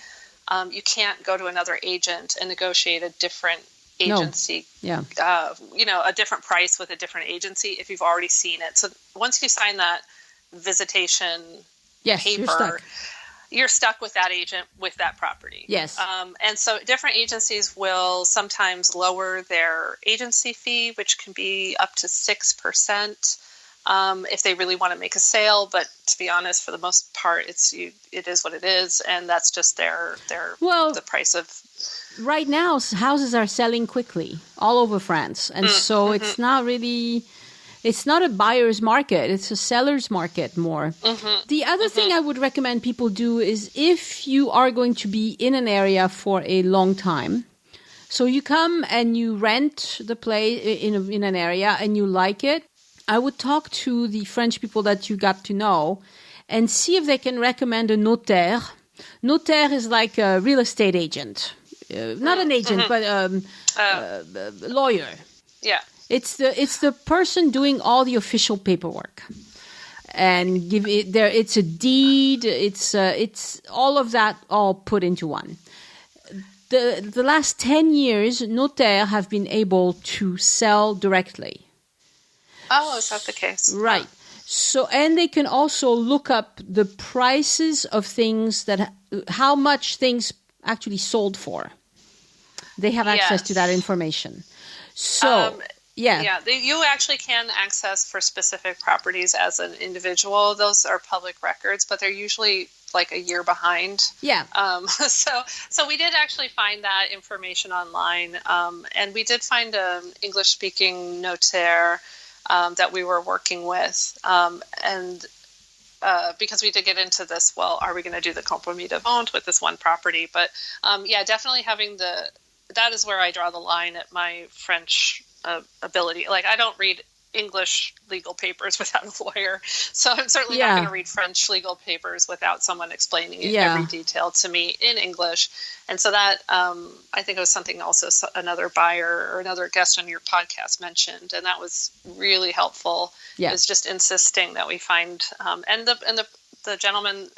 you can't go to another agent and negotiate a different agency, a different price with a different agency if you've already seen it. So once you sign that visitation paper, you're stuck with that agent with that property. Yes. And so different agencies will sometimes lower their agency fee, which can be up to 6%. If they really want to make a sale, but to be honest, for the most part, it is what it is, and that's just the price of. Right now, houses are selling quickly all over France, and so it's not a buyer's market; it's a seller's market more. The other thing I would recommend people do is if you are going to be in an area for a long time. So you come and you rent the place in an area and you like it. I would talk to the French people that you got to know and see if they can recommend a notaire. Notaire is like a real estate agent. Not an agent, but a lawyer. Yeah. It's the person doing all the official paperwork. And it's a deed, it's all of that all put into one. The last 10 years, notaires have been able to sell directly. Oh, is that the case? Right. So, and they can also look up the prices of things how much things actually sold for. They have access to that information. So, you actually can access for specific properties as an individual. Those are public records, but they're usually like a year behind. Yeah. So we did actually find that information online, and we did find an English-speaking notaire that we were working with, and because we did get into this, well, are we going to do the compromis de vente with this one property? But definitely having that is where I draw the line at my French ability. Like, I don't read English legal papers without a lawyer. So I'm certainly not going to read French legal papers without someone explaining every detail to me in English. And so that, I think it was something also another buyer or another guest on your podcast mentioned, and that was really helpful. Yeah. It was just insisting that we find, and the gentleman,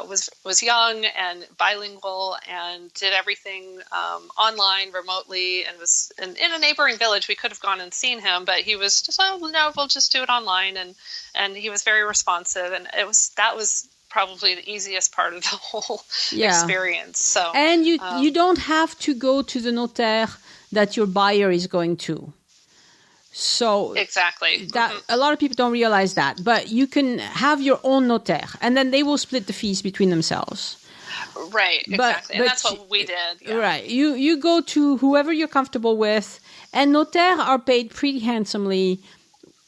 was young and bilingual and did everything online, remotely, and was in a neighboring village. We could have gone and seen him, but he was just, no, we'll just do it online. And he was very responsive, and that was probably the easiest part of the whole experience. So, and you don't have to go to the notaire that your buyer is going to. So exactly, that a lot of people don't realize that, but you can have your own notaire, and then they will split the fees between themselves. Right, exactly, and that's what we did. Yeah. Right, you go to whoever you're comfortable with, and notaires are paid pretty handsomely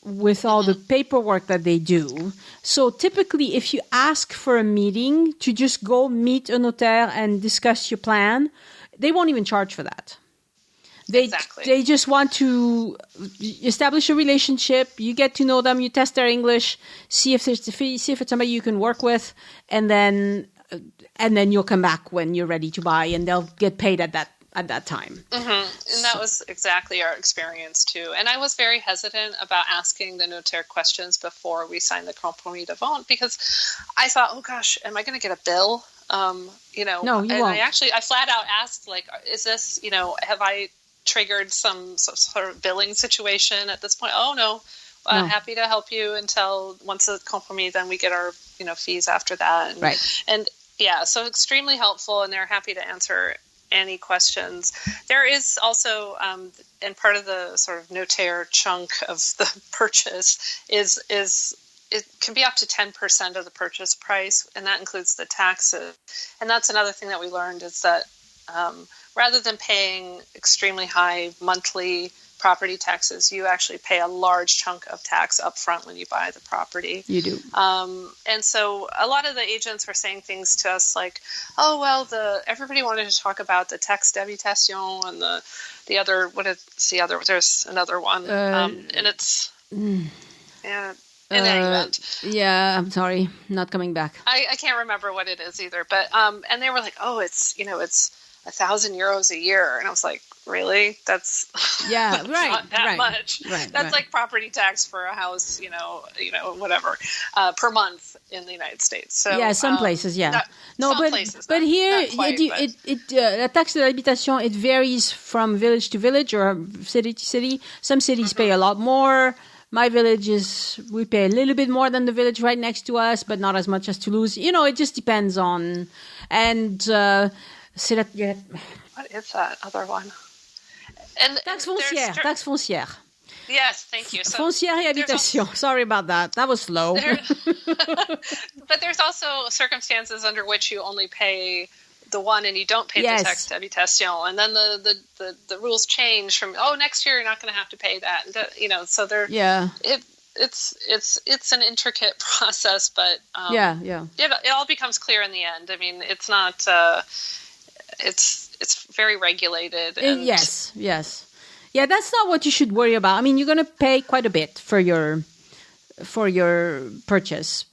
with all the paperwork that they do. So typically, if you ask for a meeting to just go meet a notaire and discuss your plan, they won't even charge for that. They just want to establish a relationship. You get to know them. You test their English, see if it's somebody you can work with, and then you'll come back when you're ready to buy, and they'll get paid at that time. Mm-hmm. And that was exactly our experience too. And I was very hesitant about asking the notaire questions before we signed the compromis de vente, because I thought, oh gosh, am I going to get a bill? No, you won't. I flat out asked, like, is this, have I triggered some sort of billing situation at this point? Oh no, happy to help you until once the compromis, then we get our fees after that. And, right. And yeah, so extremely helpful, and they're happy to answer any questions. There is also, and part of the sort of notaire chunk of the purchase is it can be up to 10% of the purchase price, and that includes the taxes. And that's another thing that we learned, is that rather than paying extremely high monthly property taxes, you actually pay a large chunk of tax up front when you buy the property. You do. And so a lot of the agents were saying things to us like, oh, well, everybody wanted to talk about the taxe d'habitation and the other, what is the other, there's another one. And it's, in any event. Yeah, I'm sorry, not coming back. I can't remember what it is either, but, and they were like, oh, it's 1,000 euros a year. And I was like, really? That's right, not that right, much. Right, that's like property tax for a house, whatever, per month in the United States. So yeah, some places, yeah. But here, la taxe d'habitation, it varies from village to village or city to city. Some cities pay a lot more. My village we pay a little bit more than the village right next to us, but not as much as Toulouse. It just depends on, and what is that other one? And taxe foncière. Yes, thank you. So foncière et habitation. Sorry about that. That was slow. But there's also circumstances under which you only pay the one and you don't pay the taxe d'habitation, and then the rules change from next year you're not going to have to pay that. So they're it's an intricate process, but it all becomes clear in the end. I mean, it's not it's very regulated. And yes. Yeah, that's not what you should worry about. I mean, you're going to pay quite a bit for your purchase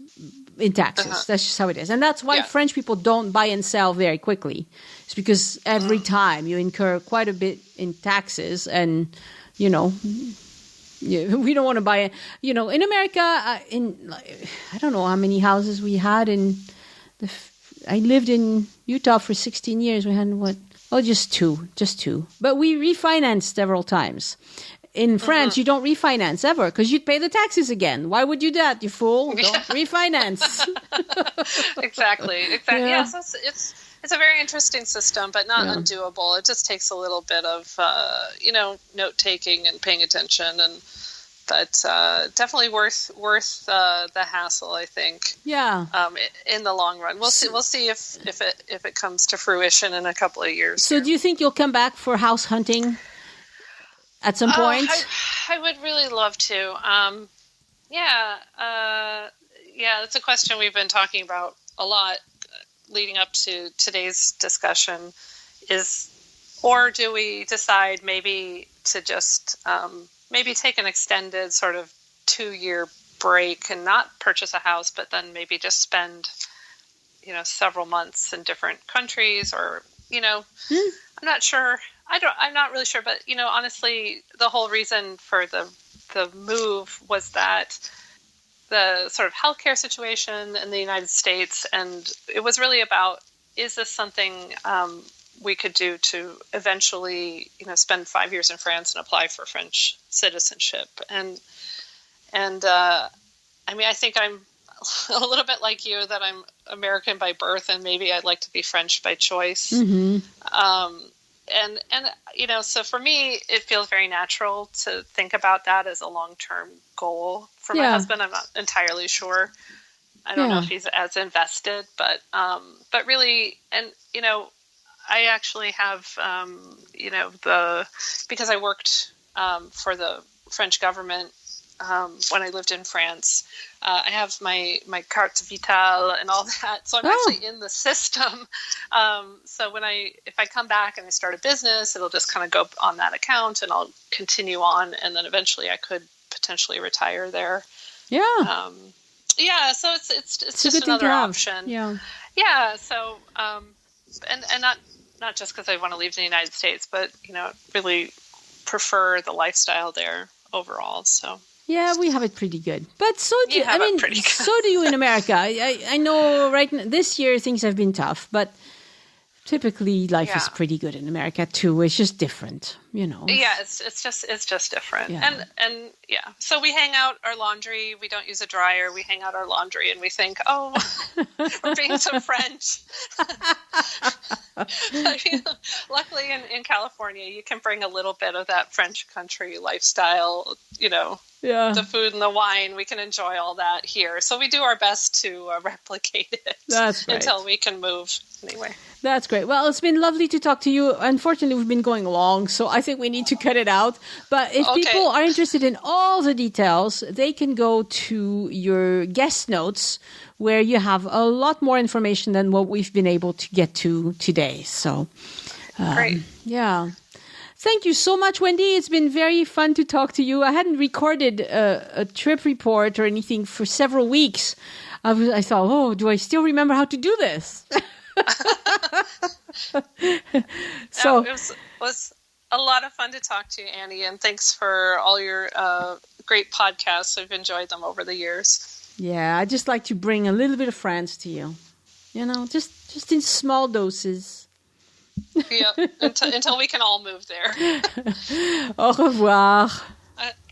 in taxes. That's just how it is. And that's why French people don't buy and sell very quickly. It's because every time you incur quite a bit in taxes, and, we don't want to buy it. In America, I don't know how many houses we had I lived in Utah for 16 years. We had just two. But we refinanced several times. In France, you don't refinance ever because you'd pay the taxes again. Why would you do that, you fool? Don't refinance. Exactly. Yeah. So it's a very interesting system, but not undoable. It just takes a little bit of note taking and paying attention, but definitely worth the hassle, I think. Yeah. In the long run, we'll see if it comes to fruition in a couple of years. So, do you think you'll come back for house hunting at some point? I would really love to. That's a question we've been talking about a lot leading up to today's discussion. Or do we decide maybe to just maybe take an extended sort of 2-year break and not purchase a house, but then maybe just spend, several months in different countries, or, I'm not sure. I'm not really sure, but, honestly, the whole reason for the move was that the sort of healthcare situation in the United States, and it was really about, is this something we could do to eventually, spend 5 years in France and apply for French citizenship? And I think I'm a little bit like you, that I'm American by birth, and maybe I'd like to be French by choice. Mm-hmm. So for me, it feels very natural to think about that as a long-term goal. For my husband, I'm not entirely sure. I don't know if he's as invested, but really, and, I actually have, because I worked for the French government when I lived in France, I have my carte vitale and all that. So I'm actually in the system. So if I come back and I start a business, it'll just kind of go on that account, and I'll continue on. And then eventually I could potentially retire there. Yeah. So it's just another option. Yeah. Yeah. So, and not just because I want to leave the United States, but, really prefer the lifestyle there overall. So. Yeah, we have it pretty good. But so do pretty good. So do you in America. I know right now, this year things have been tough, but typically life is pretty good in America too. It's just different, Yeah, it's just different. Yeah. And so we hang out our laundry. We don't use a dryer. We hang out our laundry and we think, oh, we're being so French. Luckily in California, you can bring a little bit of that French country lifestyle, the food and the wine. We can enjoy all that here. So we do our best to replicate it. That's right. Until we can move anyway. That's great. Well, it's been lovely to talk to you. Unfortunately, we've been going long, so I think we need to cut it out. But if people are interested in all the details, they can go to your guest notes, where you have a lot more information than what we've been able to get to today. So, great. Yeah. Thank you so much, Wendy. It's been very fun to talk to you. I hadn't recorded a trip report or anything for several weeks. I thought, do I still remember how to do this? So it was a lot of fun to talk to you, Annie, and thanks for all your great podcasts. I've enjoyed them over the years. Yeah, I just like to bring a little bit of France to you. Just in small doses. Yep, until we can all move there. Au revoir.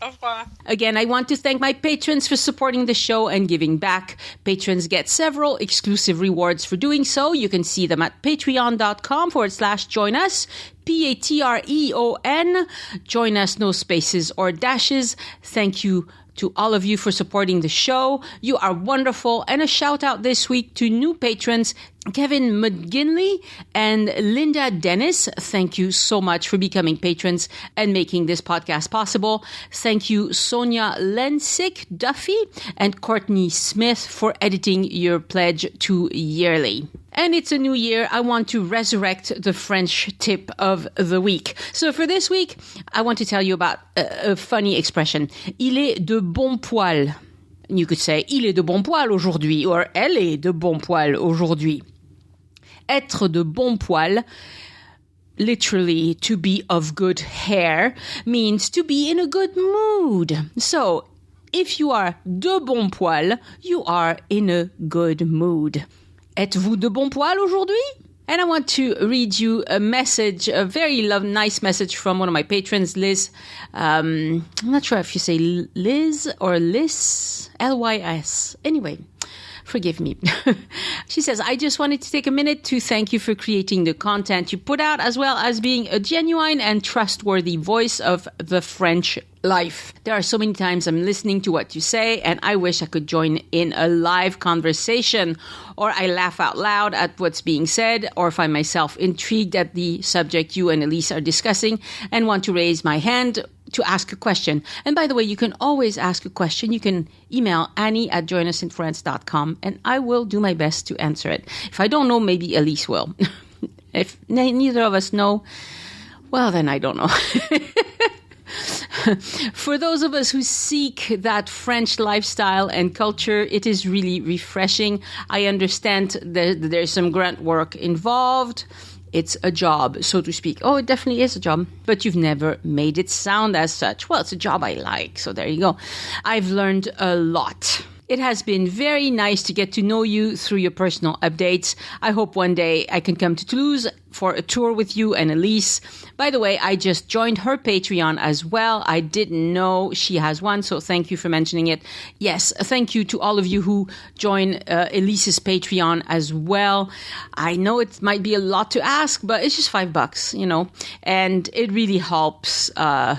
Au revoir. Again, I want to thank my patrons for supporting the show and giving back. Patrons get several exclusive rewards for doing so. You can see them at patreon.com/join us. Patreon. Join us, no spaces or dashes. Thank you to all of you for supporting the show. You are wonderful. And a shout out this week to new patrons, Kevin McGinley and Linda Dennis. Thank you so much for becoming patrons and making this podcast possible. Thank you, Sonia Lensick Duffy and Courtney Smith, for editing your pledge to yearly. And it's a new year. I want to resurrect the French tip of the week. So for this week, I want to tell you about a funny expression. Il est de bon poil. You could say, il est de bon poil aujourd'hui, or elle est de bon poil aujourd'hui. Être de bon poil, literally to be of good hair, means to be in a good mood. So, if you are de bon poil, you are in a good mood. Êtes-vous de bon poil aujourd'hui? And I want to read you a message, a very nice message from one of my patrons, Liz. I'm not sure if you say Liz or Liz, Lys. Anyway, forgive me. She says, I just wanted to take a minute to thank you for creating the content you put out, as well as being a genuine and trustworthy voice of the French life. There are so many times I'm listening to what you say, and I wish I could join in a live conversation, or I laugh out loud at what's being said, or find myself intrigued at the subject you and Elise are discussing and want to raise my hand to ask a question. And by the way, you can always ask a question. You can email Annie@joinusinfrance.com, and I will do my best to answer it. If I don't know, maybe Elise will. If neither of us know, well, then I don't know. For those of us who seek that French lifestyle and culture, it is really refreshing. I understand that there's some grunt work involved. It's a job, so to speak. Oh, it definitely is a job, but you've never made it sound as such. Well, it's a job I like, so there you go. I've learned a lot. It has been very nice to get to know you through your personal updates. I hope one day I can come to Toulouse for a tour with you and Elise. By the way, I just joined her Patreon as well. I didn't know she has one, so thank you for mentioning it. Yes, thank you to all of you who join Elise's Patreon as well. I know it might be a lot to ask, but it's just $5, and it really helps.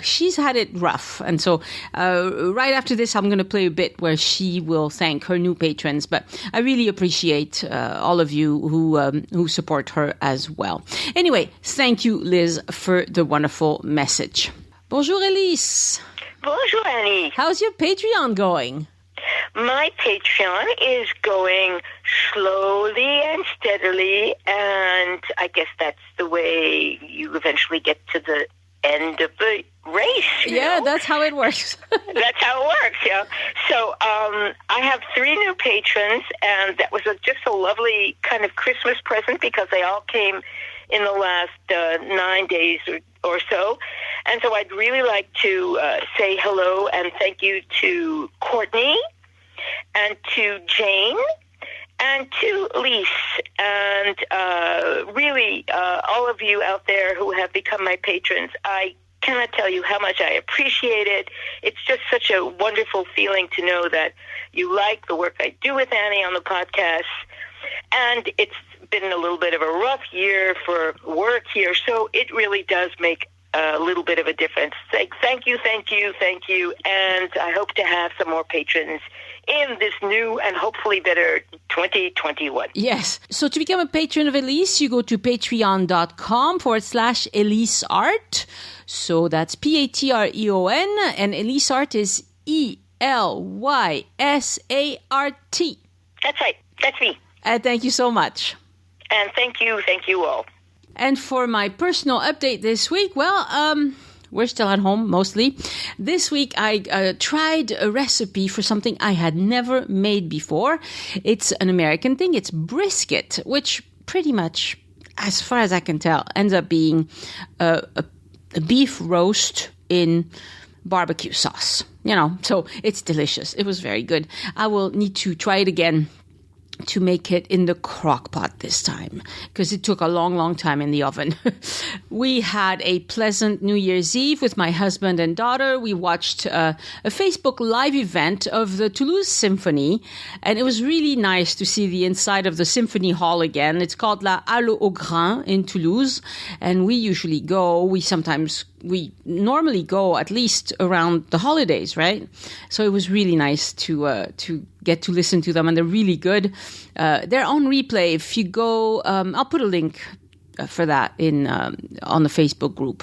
She's had it rough, and so right after this, I'm going to play a bit where she will thank her new patrons, but I really appreciate all of you who support her as well. Anyway, thank you, Liz, for the wonderful message. Bonjour, Elise. Bonjour, Annie. How's your Patreon going? My Patreon is going slowly and steadily, and I guess that's the way you eventually get to the end of the race. Yeah, that's how it works. That's how it works, yeah. So I have 3 new patrons, and that was just a lovely kind of Christmas present because they all came in the last 9 days or so. And so I'd really like to say hello and thank you to Courtney and to Jane and to Lise and really all of you out there who have become my patrons. I cannot tell you how much I appreciate it. It's just such a wonderful feeling to know that you like the work I do with Annie on the podcast. And it's been a little bit of a rough year for work here, so it really does make a little bit of a difference. Thank you, and I hope to have some more patrons in this new and hopefully better 2021. Yes. So to become a patron of Elise, you go to patreon.com/EliseArt. So that's Patreon, and Elise Art is ELYSART. That's right. That's me. Thank you so much. And thank you all. And for my personal update this week, well, we're still at home mostly. This week I tried a recipe for something I had never made before. It's an American thing. It's brisket, which pretty much, as far as I can tell, ends up being a beef roast in barbecue sauce. So it's delicious. It was very good. I will need to try it again to make it in the crock pot this time, because it took a long time in the oven. We had a pleasant New Year's Eve with my husband and daughter. We watched a Facebook Live event of the Toulouse Symphony, and it was really nice to see the inside of the Symphony Hall again. It's called La Halle au Grain in Toulouse, and we usually go. We normally go at least around the holidays, right? So it was really nice to get to listen to them, and they're really good. They're on replay. If you go, I'll put a link for that in on the Facebook group.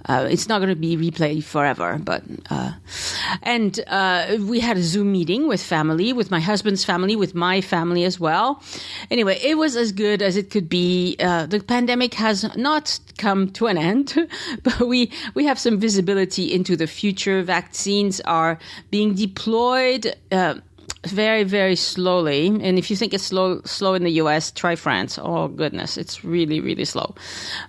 It's not going to be replayed forever, but we had a Zoom meeting with family, with my husband's family, with my family as well. Anyway, it was as good as it could be. The pandemic has not come to an end, but we have some visibility into the future. Vaccines are being deployed very, very slowly. And if you think it's slow in the US, try France. Oh, goodness. It's really, really slow.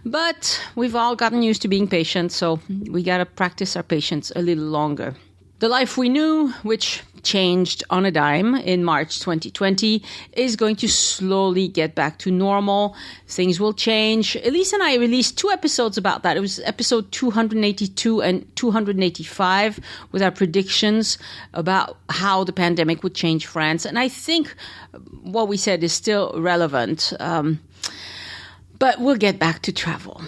But we've all gotten used to being patient, so we got to practice our patience a little longer. The life we knew, which changed on a dime in March 2020, is going to slowly get back to normal. Things will change. Elise and I released 2 episodes about that. It was episode 282 and 285 with our predictions about how the pandemic would change France. And I think what we said is still relevant. But we'll get back to travel.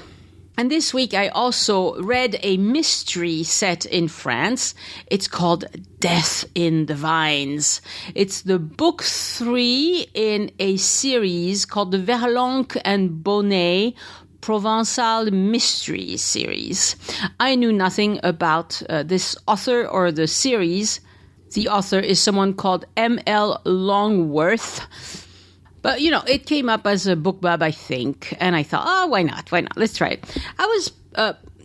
And this week I also read a mystery set in France. It's called Death in the Vines. It's the book 3 in a series called the Verlanque and Bonne Année Provençal Mystery Series. I knew nothing about this author or the series. The author is someone called M.L. Longworth. But, it came up as a bookbub, I think. And I thought, why not? Let's try it. I was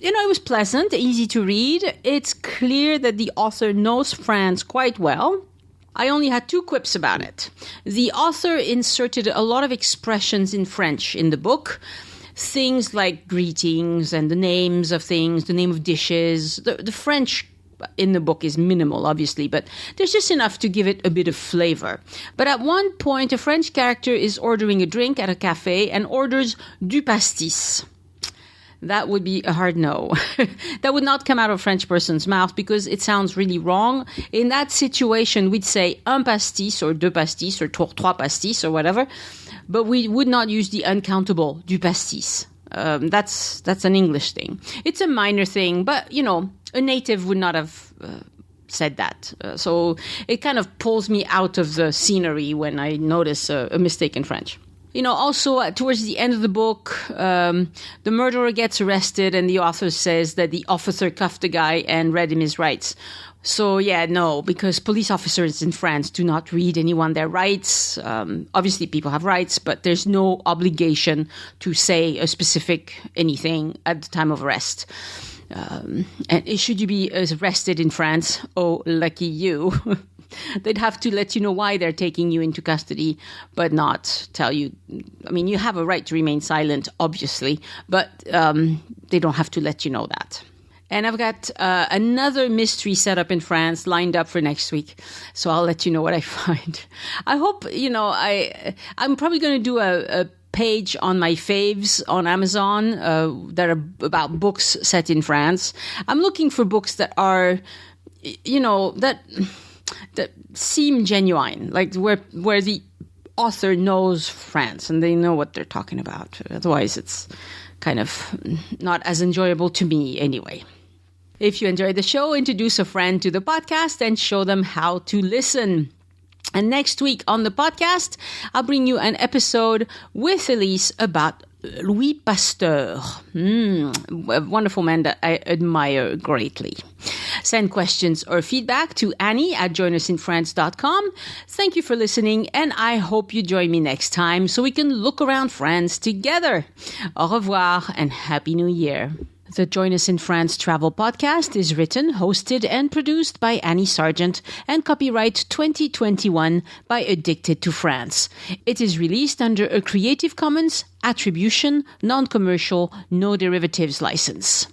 it was pleasant, easy to read. It's clear that the author knows France quite well. I only had 2 quips about it. The author inserted a lot of expressions in French in the book. Things like greetings and the names of things, the name of dishes. The French in the book is minimal, obviously, but there's just enough to give it a bit of flavor. But at one point, a French character is ordering a drink at a cafe and orders du pastis. That would be a hard no. That would not come out of a French person's mouth because it sounds really wrong. In that situation, we'd say un pastis or deux pastis or trois pastis or whatever, but we would not use the uncountable du pastis. That's an English thing. It's a minor thing, but, a native would not have said that. So it kind of pulls me out of the scenery when I notice a mistake in French. Also towards the end of the book, the murderer gets arrested and the author says that the officer cuffed the guy and read him his rights. So no, because police officers in France do not read anyone their rights. Obviously people have rights, but there's no obligation to say a specific anything at the time of arrest. And should you be arrested in France, oh, lucky you. They'd have to let you know why they're taking you into custody, but not tell you. I mean, you have a right to remain silent, obviously, but they don't have to let you know that. And I've got another mystery set up in France lined up for next week, so I'll let you know what I find. I hope, I'm probably going to do a page on my faves on Amazon that are about books set in France. I'm looking for books that are, that seem genuine, like where the author knows France and they know what they're talking about. Otherwise, it's kind of not as enjoyable to me anyway. If you enjoyed the show, introduce a friend to the podcast and show them how to listen. And next week on the podcast, I'll bring you an episode with Elise about Louis Pasteur, a wonderful man that I admire greatly. Send questions or feedback to Annie@joinusinfrance.com. Thank you for listening, and I hope you join me next time so we can look around France together. Au revoir and Happy New Year. The Join Us in France travel podcast is written, hosted, and produced by Annie Sargent and copyright 2021 by Addicted to France. It is released under a Creative Commons Attribution, Non-Commercial, No Derivatives license.